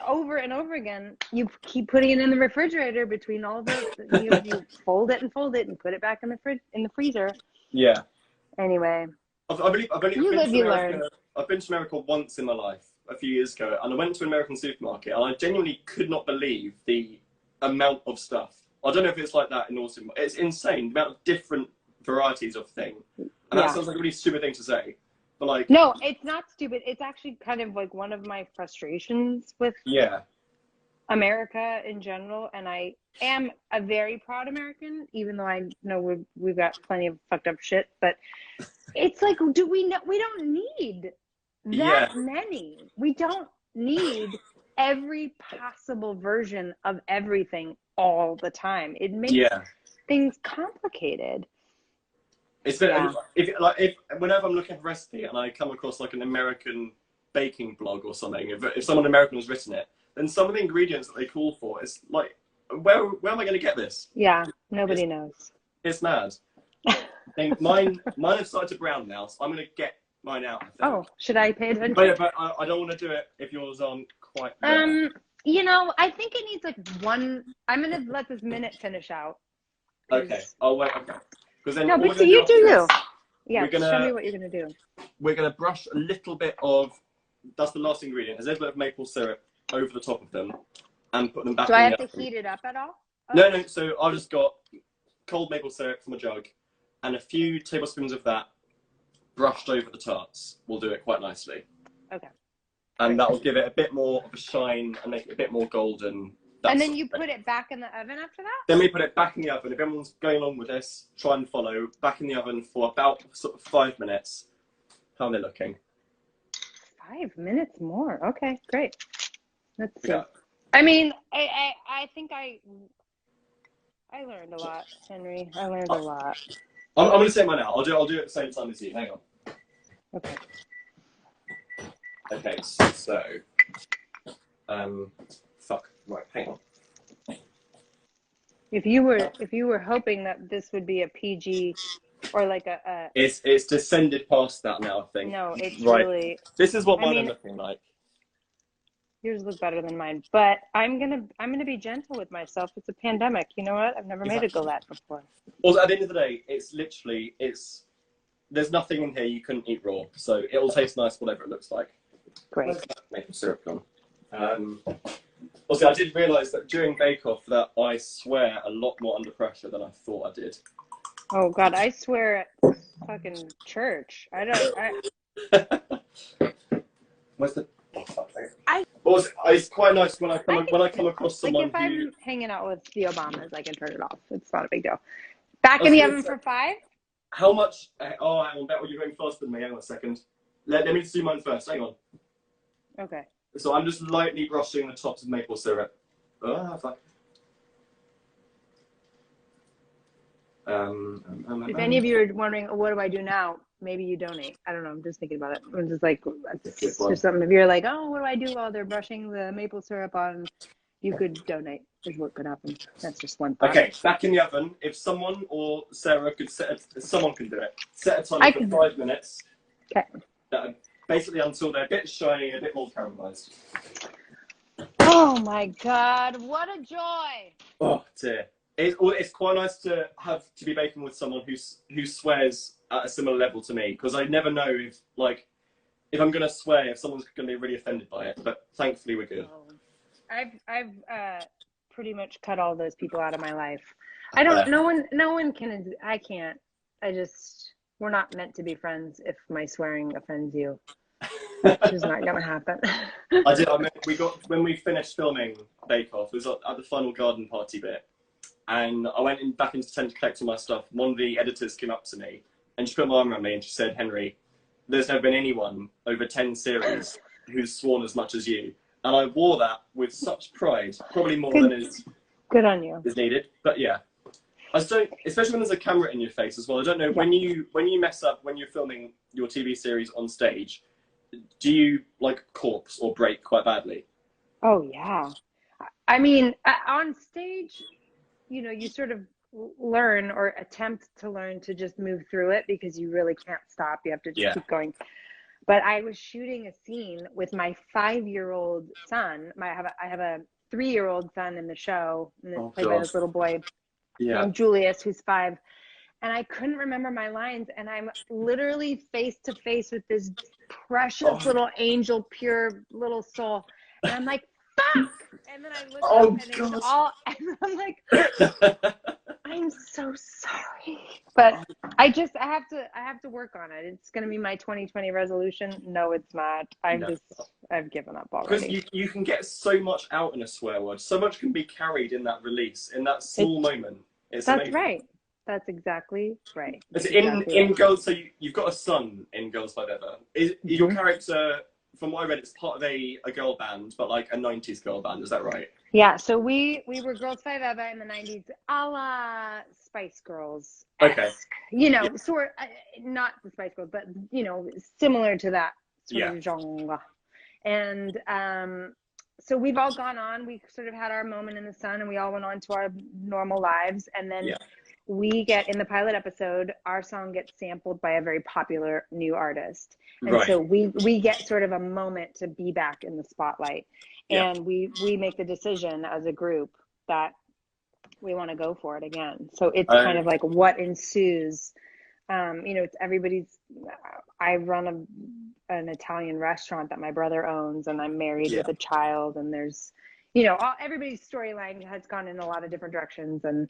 over and over again. You keep putting it in the refrigerator between all of it. You fold it and put it back in the freezer. Yeah. Anyway. I've been to America once in my life, a few years ago, and I went to an American supermarket, and I genuinely could not believe the amount of stuff. I don't know if it's like that in Austin. It's insane, the amount of different varieties of thing. And that sounds like a really stupid thing to say, but like... No, it's not stupid. It's actually kind of like one of my frustrations with America in general, and I am a very proud American, even though I know we've got plenty of fucked up shit, but it's like, do we know? We don't need that many. We don't need every possible version of everything all the time. It makes things complicated. It's if whenever I'm looking for a recipe and I come across like an American baking blog or something, if someone American has written it, then some of the ingredients that they call for, it's like, where am I going to get this? Yeah, nobody knows. It's mad. I think mine have started to brown now, so I'm going to get mine out. I think. Oh, should I pay attention? But I don't want to do it if yours aren't quite there. You know, I think it needs like one. I'm gonna let this minute finish out. Okay. Oh wait. Okay. Because then No, all we're but so gonna do you do after you. this, Yeah, we're show me gonna what you're gonna do. we're gonna brush a little bit of. That's the last ingredient. A little bit of maple syrup over the top of them, and put them back Do I in have the to oven. heat it up at all? Oh. No. So I've just got cold maple syrup from a jug, and a few tablespoons of that brushed over the tarts. Will do it quite nicely. Okay. And Great. that will give it a bit more of a shine and make it a bit more golden. And then you put it back in the oven after that? Then we put it back in the oven. If everyone's going along with this, try and follow. Back in the oven for about sort of 5 minutes. How are they looking? 5 minutes more. Okay, great. Let's see. Yeah. I mean, I think I learned a lot, Henry. I learned a lot. I'm going to say mine now. I'll do it at the same time as you. Hang on. Okay. Okay, so fuck. Right, hang on. If you were hoping that this would be a PG or like a It's descended past that now, I think. no, it's right. Really. This is what I mine mean, are looking like. yours look better than mine, but I'm gonna be gentle with myself. It's a pandemic. You know what? I've never made a galette before. Also, at the end of the day, it's literally there's nothing in here you couldn't eat raw, so it'll taste nice whatever it looks like. Great. Where's that maple syrup gone? Also, I did realise that during Bake Off that I swear a lot more under pressure than I thought I did. Oh God, I swear at fucking church. I don't. Where's the? Also, it's quite nice when I come across someone like if I'm hanging out with the Obamas, I can turn it off. It's not a big deal. Back in the oven for 5. How much? Oh, hang on, Bet, you're going faster than me. Hang on a second. Let me just do mine first. Hang on. Okay. So I'm just lightly brushing the tops of maple syrup. Oh, fuck. If any of you are wondering, what do I do now? Maybe you donate. I don't know. I'm just thinking about it. I'm just like, it's just something. If you're like, oh, what do I do while they're brushing the maple syrup on? You could donate. Is what could happen. That's just one thought. Okay, back in the oven. If someone or Sarah could someone can do it. Set a timer for 5 minutes. Okay. Basically until they're a bit shiny, a bit more caramelized. Oh my God! What a joy! Oh dear. It's quite nice to be baking with someone who swears at a similar level to me, because I never know if I'm gonna swear, if someone's gonna be really offended by it. But thankfully we're good. I've pretty much cut all those people out of my life. I don't. No one can. I can't. We're not meant to be friends if my swearing offends you. Which is not gonna happen. When we finished filming Bake Off, it was at the final garden party bit, and I went back into the tent to collect all my stuff. One of the editors came up to me and she put my arm around me and she said, "Henry, there's never been anyone over 10 series who's sworn as much as you." And I wore that with such pride, probably more than is good on you. Is needed. But yeah, I just don't, especially when there's a camera in your face as well. I don't know when you mess up when you're filming your TV series on stage. Do you like corpse or break quite badly? Oh yeah, I mean on stage, you sort of learn or attempt to learn to just move through it because you really can't stop. You have to just keep going. But I was shooting a scene with my 5-year-old son. I have a 3-year-old son in the show, and it's played by this little boy named Julius, who's 5. And I couldn't remember my lines, and I'm literally face to face with this precious little angel, pure little soul. And I'm like, fuck! And then I look up, and it's all, and I'm like, I'm so sorry. But I have to work on it. It's going to be my 2020 resolution. No, it's not. I've given up already. Because you can get so much out in a swear word. So much can be carried in that release, in that small moment. That's amazing. Right. That's exactly right. In Girls, so you've got a son in Girls Five Ever. Is your character, from what I read, it's part of a girl band, but like a 90s girl band, is that right? Yeah, so we were Girls Five Ever in the 90s, a la Spice Girls. Okay. Sort not the Spice Girls, but similar to that sort of genre. And so we've all gone on. We sort of had our moment in the sun, and we all went on to our normal lives. And then we get, in the pilot episode, our song gets sampled by a very popular new artist. And Right. so we get sort of a moment to be back in the spotlight. Yeah. And we make the decision as a group that we want to go for it again. So it's kind of like what ensues. You know, it's everybody's, I run an Italian restaurant that my brother owns, and I'm married with a child, and there's, you know, everybody's storyline has gone in a lot of different directions. And,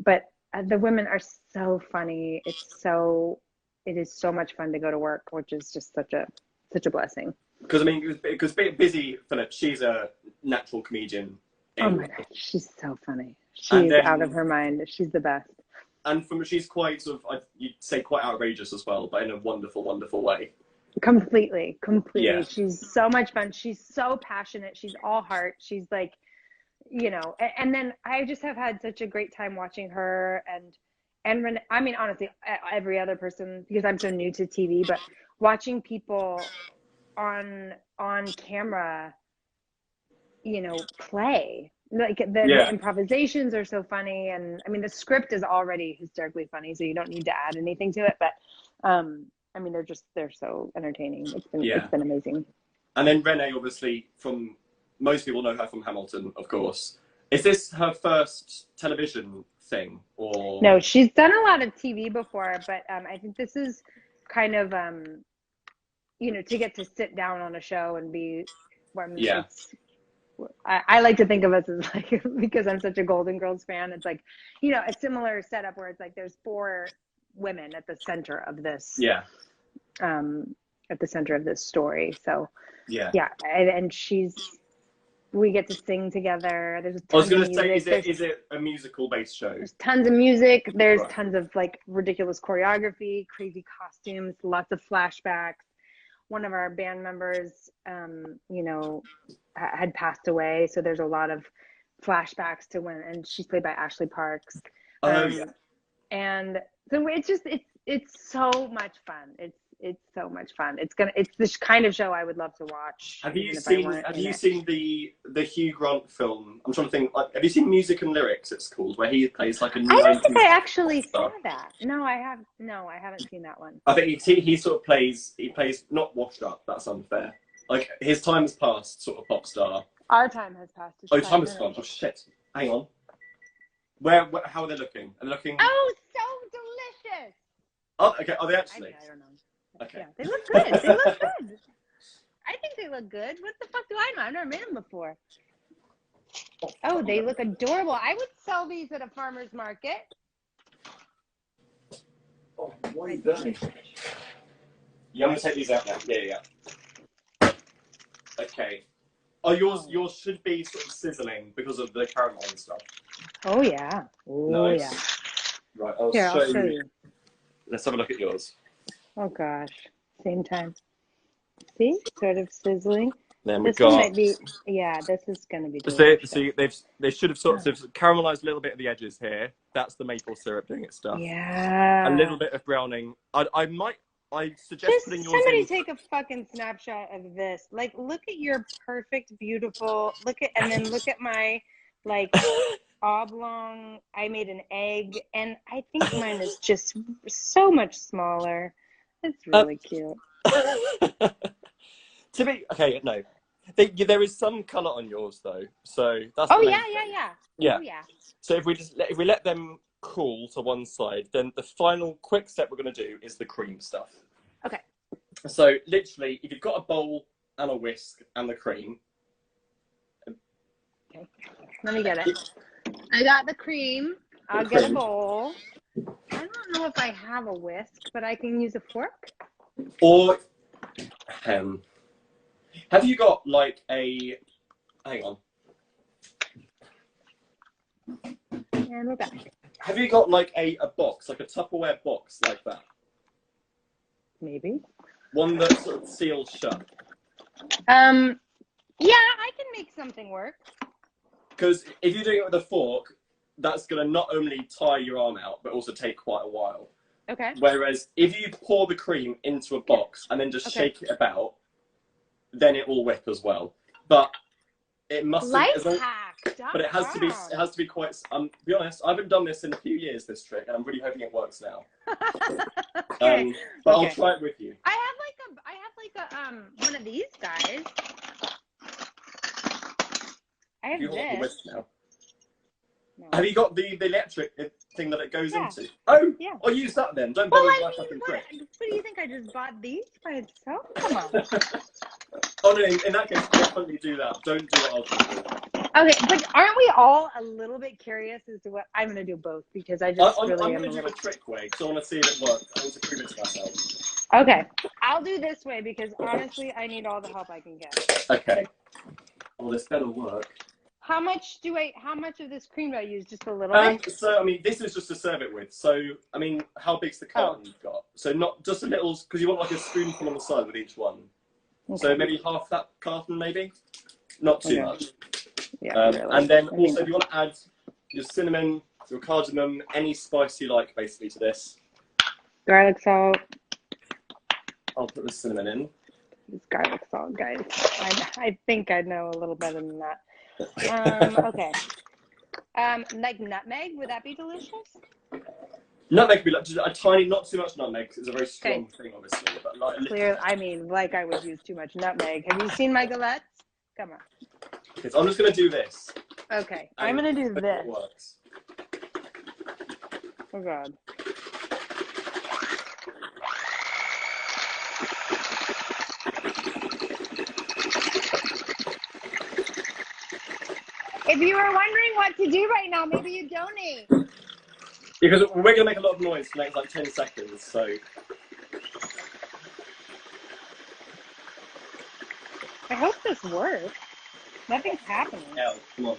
but the women are so funny. It is so much fun to go to work, which is just such a blessing. Because I mean, because Busy Phillips, she's a natural comedian. Oh my God, she's so funny. She's out of her mind. She's the best. And she's quite sort of, you'd say quite outrageous as well, but in a wonderful, wonderful way. Completely. Yeah. She's so much fun. She's so passionate. She's all heart. She's like, you know, and then I just have had such a great time watching her and I mean, honestly, every other person, because I'm so new to TV, but watching people on camera, you know, play. Like the improvisations are so funny, and I mean the script is already hysterically funny, so you don't need to add anything to it. But I mean they're so entertaining. It's been amazing. And then Renee, obviously, from most people know her from Hamilton, of course. Is this her first television thing, or no? She's done a lot of TV before, but I think this is kind of you know, to get to sit down on a show and be I like to think of us as like, because I'm such a Golden Girls fan, it's like, you know, a similar setup where it's like there's 4 women at the center of this. Yeah. At the center of this story. So yeah. And we get to sing together. There's I was going to say, is it a musical based show? There's tons of music. There's tons of like ridiculous choreography, crazy costumes, lots of flashbacks. One of our band members, you know, had passed away, so there's a lot of flashbacks to when, and she's played by Ashley Parks. And so it's so much fun. It's so much fun. It's this kind of show I would love to watch. Have you seen the Hugh Grant film? I'm trying to think. Like, have you seen Music and Lyrics? It's called, where he plays like a. I don't think I actually saw that. No, I haven't seen that one. I think he sort of plays. He plays not washed up. That's unfair. Like his time has passed, sort of pop star. Our time has passed. Time has passed. Oh shit! Hang on. How are they looking? Are they looking? Oh, so delicious. Oh, okay. Are they actually? I don't know. Okay. Yeah, they look good. They look good. I think they look good. What the fuck do I know? I've never made them before. Oh, they look adorable. I would sell these at a farmer's market. Oh, what are you doing? Yeah, I'm gonna take these out now. Yeah. Okay. Oh, yours should be sort of sizzling because of the caramel and stuff. Oh yeah. Oh nice. Yeah. Right. I'll show you. Let's have a look at yours. Oh gosh. Same time. See? Sort of sizzling. Then we've this one might be, this is going to be delicious. So they should have sort of caramelized a little bit of the edges here. That's the maple syrup doing its stuff. Yeah. A little bit of browning. I suggest just putting yours somebody in. Take a fucking snapshot of this. Like, look at your perfect, beautiful, and then look at my, like, oblong. I made an egg, and I think mine is just so much smaller. It's really cute. To be okay, no. There is some colour on yours though, so that's. Oh yeah. Yeah. Oh, yeah. So if we let them cool to one side, then the final quick step we're going to do is the cream stuff. Okay. So literally, if you've got a bowl and a whisk and the cream. Okay. Let me get it. I got the cream. I'll get a bowl. I don't know if I have a whisk, but I can use a fork. Or, have you got like a? Hang on. And we're back. Have you got like a box, like a Tupperware box like that? Maybe. One that's sort of sealed shut. Yeah, I can make something work. Because if you're doing it with a fork, that's going to not only tire your arm out, but also take quite a while. Okay. Whereas if you pour the cream into a box and then just shake it about, then it will whip as well. But it must. Life hack. But it has to be quite. To be honest, I haven't done this in a few years. This trick, and I'm really hoping it works now. Okay. But I'll try it with you. I have like a one of these guys. I have this. Now. No. Have you got the electric thing that it goes into? Oh, yeah. I'll use that then. Don't Well, bother I mean, what do you think? I just bought these by itself? Come on. Oh no! In that case, definitely do that. Don't do what I'll do. Okay, but aren't we all a little bit curious as to what I'm going to do both because I'm going to do the trick way because I want to see if it works. I want to prove it to myself. Okay, I'll do this way because honestly, I need all the help I can get. Okay. Well, this better work. How much of this cream do I use? Just a little bit? So, I mean, this is just to serve it with. So, I mean, how big's the carton you've got? So not just a little, because you want like a spoonful on the side with each one. Okay. So maybe half that carton, maybe? Not too much. Yeah, really. And then also, if you want to add your cinnamon, your cardamom, any spice you like, basically, to this. Garlic salt. I'll put the cinnamon in. It's garlic salt, guys. I think I know a little better than that. Okay. Like nutmeg, would that be delicious? Nutmeg would be like just a tiny, not too much nutmeg, because it's a very strong thing, obviously. But like clearly, I mean, like I would use too much nutmeg. Have you seen my galettes? Come on. Okay, so I'm just going to do this. Okay, I'm going to do this. It works. Oh, God. If you were wondering what to do right now, maybe you donate. Because we're going to make a lot of noise for the next like 10 seconds, so. I hope this works. Nothing's happening. Yeah, come on.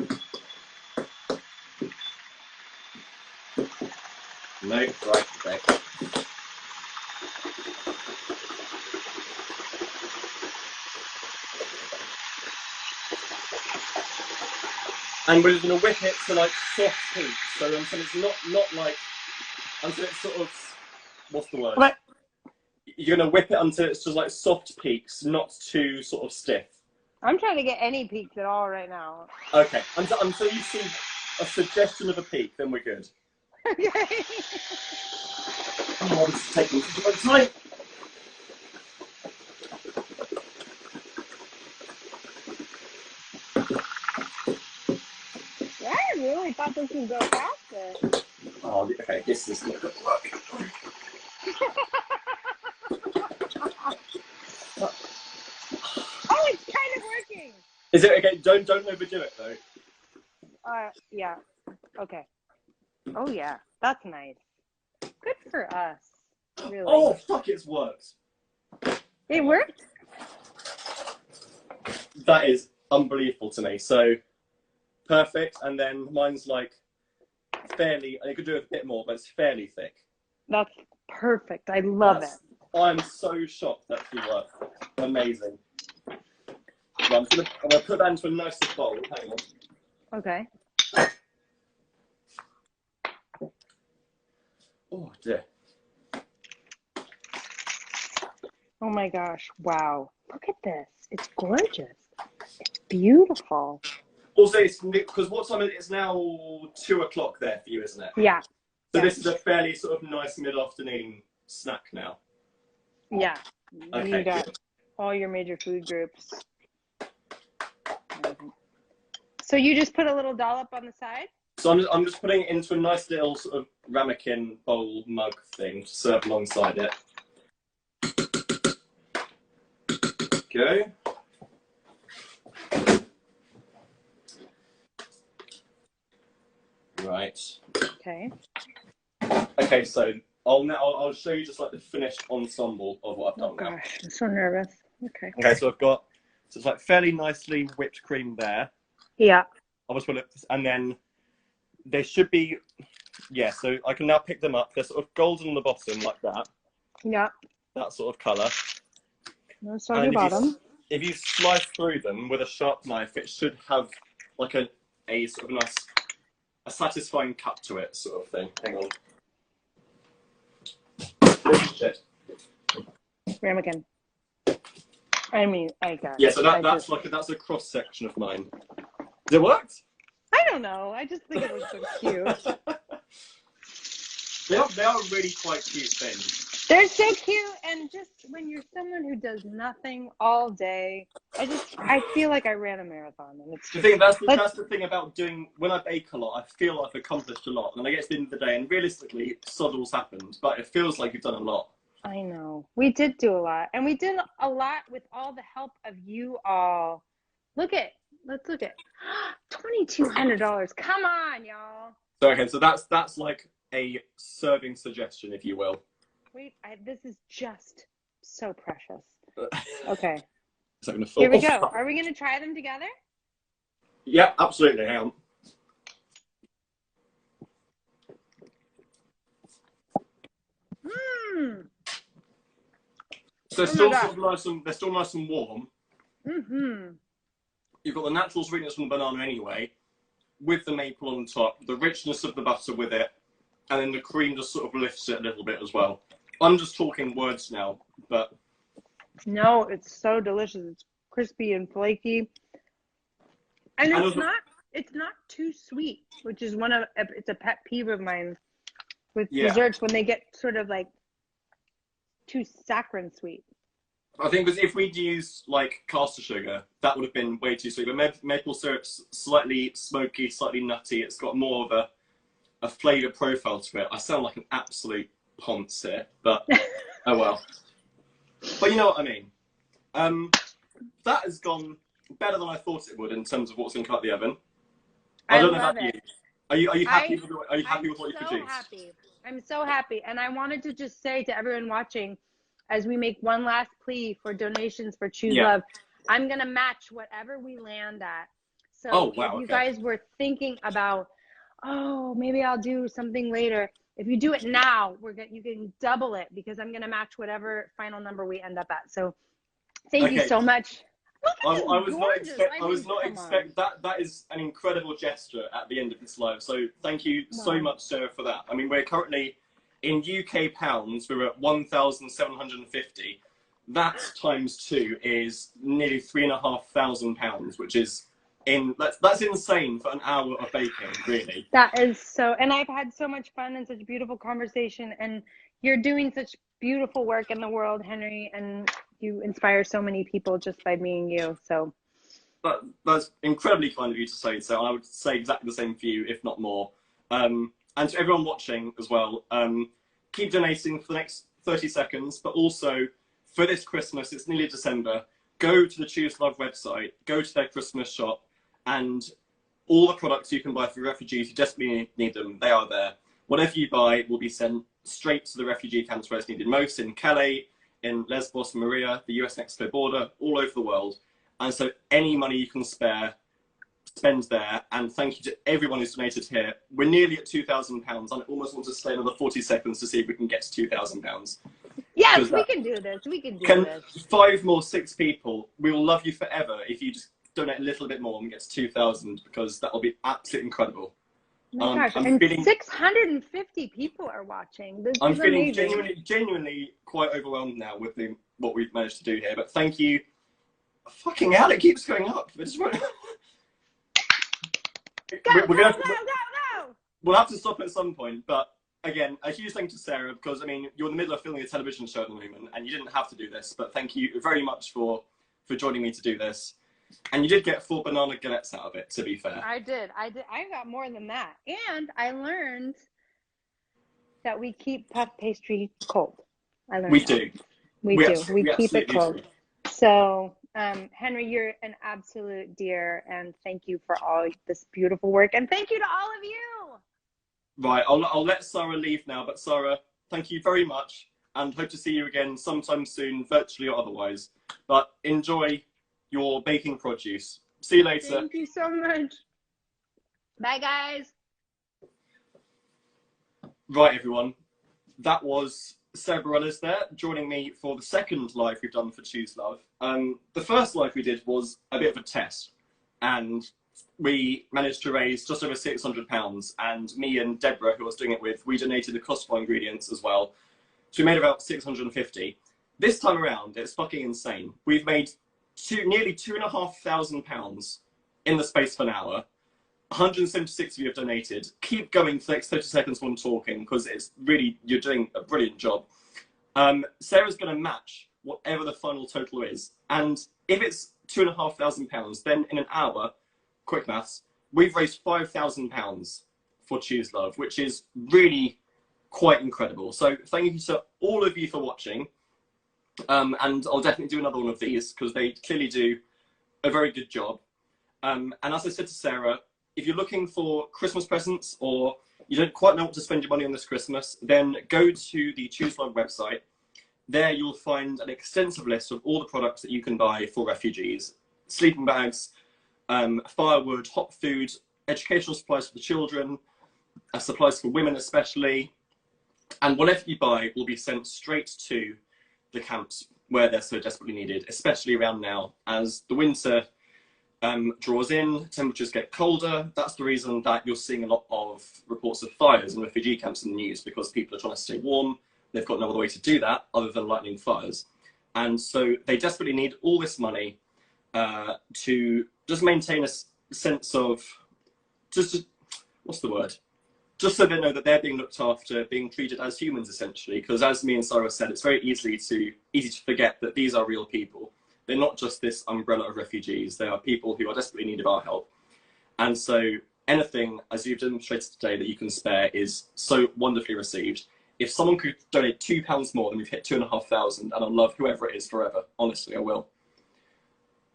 No, right, okay. And we're just going to whip it to like soft peaks. So until it's not like, until it's sort of, what's the word? What? You're going to whip it until it's just like soft peaks, not too sort of stiff. I'm trying to get any peaks at all right now. Okay, until you see a suggestion of a peak, then we're good. Okay. Oh, this is taking such a long time. I really thought this would go faster. Oh, okay, this is not going to work. Oh, it's kind of working. Is it okay? Don't overdo it though. Yeah. Okay. Oh yeah, that's nice. Good for us. Really. Oh fuck! It's worked. It worked. That is unbelievable to me. So perfect, and then mine's like fairly. I could do a bit more, but it's fairly thick. That's perfect. I love it. I'm so shocked that you worked. Amazing. Well, I'm gonna put that into a nicer bowl. Hang on. Okay. Oh dear. Oh my gosh! Wow! Look at this. It's gorgeous. It's beautiful. Also, it's because what time is it? It's now 2 o'clock there for you, isn't it? Yeah. So this is a fairly sort of nice mid-afternoon snack now. Yeah. Okay. You got all your major food groups. So you just put a little dollop on the side? So I'm just putting it into a nice little sort of ramekin bowl mug thing to serve alongside it. Go. Right. Okay. Okay, so I'll show you just like the finished ensemble of what I've done now. Gosh, I'm so nervous. Okay. Okay, so I've got it's like fairly nicely whipped cream there. Yeah. I'll just put it, and then they should be, yeah. So I can now pick them up. They're sort of golden on the bottom, like that. Yeah. That sort of colour. No soggy bottom. If you slice through them with a sharp knife, it should have like a sort of nice, a satisfying cut to it, sort of thing. Hang on. Shit. Ramekin. I mean, I got. Yeah, so that's a cross section of mine. Has it worked? I don't know. I just think it was so cute. They are really quite cute things. They're so cute, and just when you're someone who does nothing all day, I feel like I ran a marathon, and it's The thing that's the thing about doing when I bake a lot. I feel I've accomplished a lot, and I get to the end of the day, and realistically, sod all's happened, but it feels like you've done a lot. I know we did do a lot, and we did a lot with all the help of you all. Let's look at $2,200. Come on, y'all. So okay, so that's like a serving suggestion, if you will. Wait, this is just so precious. Okay. Here we go. Are we gonna try them together? Yeah, absolutely. Hang on. So they're still nice and warm. Mm-hmm. You've got the natural sweetness from the banana anyway, with the maple on top, the richness of the butter with it, and then the cream just sort of lifts it a little bit as well. I'm just talking words now, but no, it's so delicious. It's crispy and flaky, and it's not too sweet, which is it's a pet peeve of mine with desserts when they get sort of like too saccharine sweet. I think because if we'd used like caster sugar, that would have been way too sweet. But maple syrup's slightly smoky, slightly nutty. It's got more of a flavour profile to it. I sound like an absolute ponce here, but oh well. But you know what I mean. That has gone better than I thought it would in terms of what's going to come out the oven. I don't know about you. Are you happy with what you produced? I'm so happy, and I wanted to just say to everyone watching, as we make one last plea for donations for Choose Love, I'm gonna match whatever we land at. So if you guys were thinking about, oh, maybe I'll do something later, if you do it now, you can double it because I'm gonna match whatever final number we end up at. So thank you so much. I was not expect that is an incredible gesture at the end of this live. So thank you so much, Sarah, for that. I mean, we're currently in UK pounds, we're at 1,750. That times 2 is nearly £3,500, which is that's insane for an hour of baking, really. That is so, and I've had so much fun and such a beautiful conversation, and you're doing such beautiful work in the world, Henry, and you inspire so many people just by being you. So that's incredibly kind of you to say. So I would say exactly the same for you, if not more. And to everyone watching as well, keep donating for the next 30 seconds, but also for this Christmas, it's nearly December, go to the Choose Love website, go to their Christmas shop, and all the products you can buy for refugees who desperately need them, they are there. Whatever you buy will be sent straight to the refugee camps where it's needed most, in Calais, in Lesbos, Maria, the US-Mexico border, all over the world. And so any money you can spare, spend there. And thank you to everyone who's donated here. We're nearly at £2,000. I almost want to stay another 40 seconds to see if we can get to £2,000. Yes, we can do this. We can do this. 5 more 6 people. We will love you forever if you just donate a little bit more and we get to 2,000, because that will be absolutely incredible. Oh my gosh, and 650 people are watching. I'm feeling genuinely quite overwhelmed now with what we've managed to do here. But thank you. Fucking hell, it keeps going up. We'll have to stop at some point. But again, a huge thank you to Sarah, because I mean, you're in the middle of filming a television show at the moment, and you didn't have to do this. But thank you very much for joining me to do this. And you did get 4 banana galettes out of it, to be fair. I did. I got more than that. And I learned that we keep puff pastry cold. We do. We keep it cold. Do. So, Henry, you're an absolute dear. And thank you for all this beautiful work. And thank you to all of you. Right. I'll let Sara leave now. But Sara, thank you very much. And hope to see you again sometime soon, virtually or otherwise. But enjoy your baking produce. See you later. Thank you so much. Bye, guys. Right, everyone. That was Sara Bareilles there, joining me for the second live we've done for Choose Love. The first live we did was a bit of a test, and we managed to raise just over £600. And me and Deborah, who I was doing it with, we donated the cost of our ingredients as well. So we made about 650. This time around, it's fucking insane. We've made nearly £2,500 in the space of an hour. 176 of you have donated. Keep going for the next 30 seconds while I'm talking, because it's really, you're doing a brilliant job. Sarah's going to match whatever the final total is. And if it's £2,500, then in an hour, quick maths, we've raised £5,000 for Choose Love, which is really quite incredible. So thank you to all of you for watching. And I'll definitely do another one of these, because they clearly do a very good job. And as I said to Sarah, if you're looking for Christmas presents, or you don't quite know what to spend your money on this Christmas, then go to the Choose Love website. There you'll find an extensive list of all the products that you can buy for refugees. Sleeping bags, firewood, hot food, educational supplies for the children, supplies for women especially. And whatever you buy will be sent straight to the camps where they're so desperately needed, especially around now. As the winter draws in, temperatures get colder. That's the reason that you're seeing a lot of reports of fires in refugee camps in the news, because people are trying to stay warm. They've got no other way to do that other than lighting fires. And so they desperately need all this money to just maintain a sense of, what's the word? Just so they know that they're being looked after, being treated as humans, essentially. Because as me and Sara said, it's very easy to forget that these are real people. They're not just this umbrella of refugees. They are people who are desperately in need of our help. And so anything, as you've demonstrated today, that you can spare is so wonderfully received. If someone could donate £2 more, then we've hit 2,500, and I'll love whoever it is forever. Honestly, I will.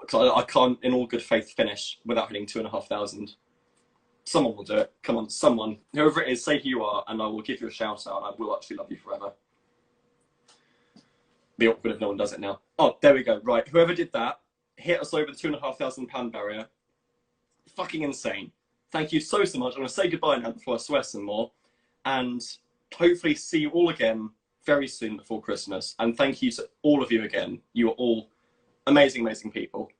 Because I can't, in all good faith, finish without hitting 2,500. Someone will do it. Come on, someone. Whoever it is, say who you are, and I will give you a shout out, and I will actually love you forever. Be awkward if no one does it now. Oh, there we go. Right, whoever did that, hit us over the £2,500 barrier. Fucking insane. Thank you so much. I'm going to say goodbye now before I swear some more. And hopefully see you all again very soon before Christmas. And thank you to all of you again. You are all amazing, amazing people.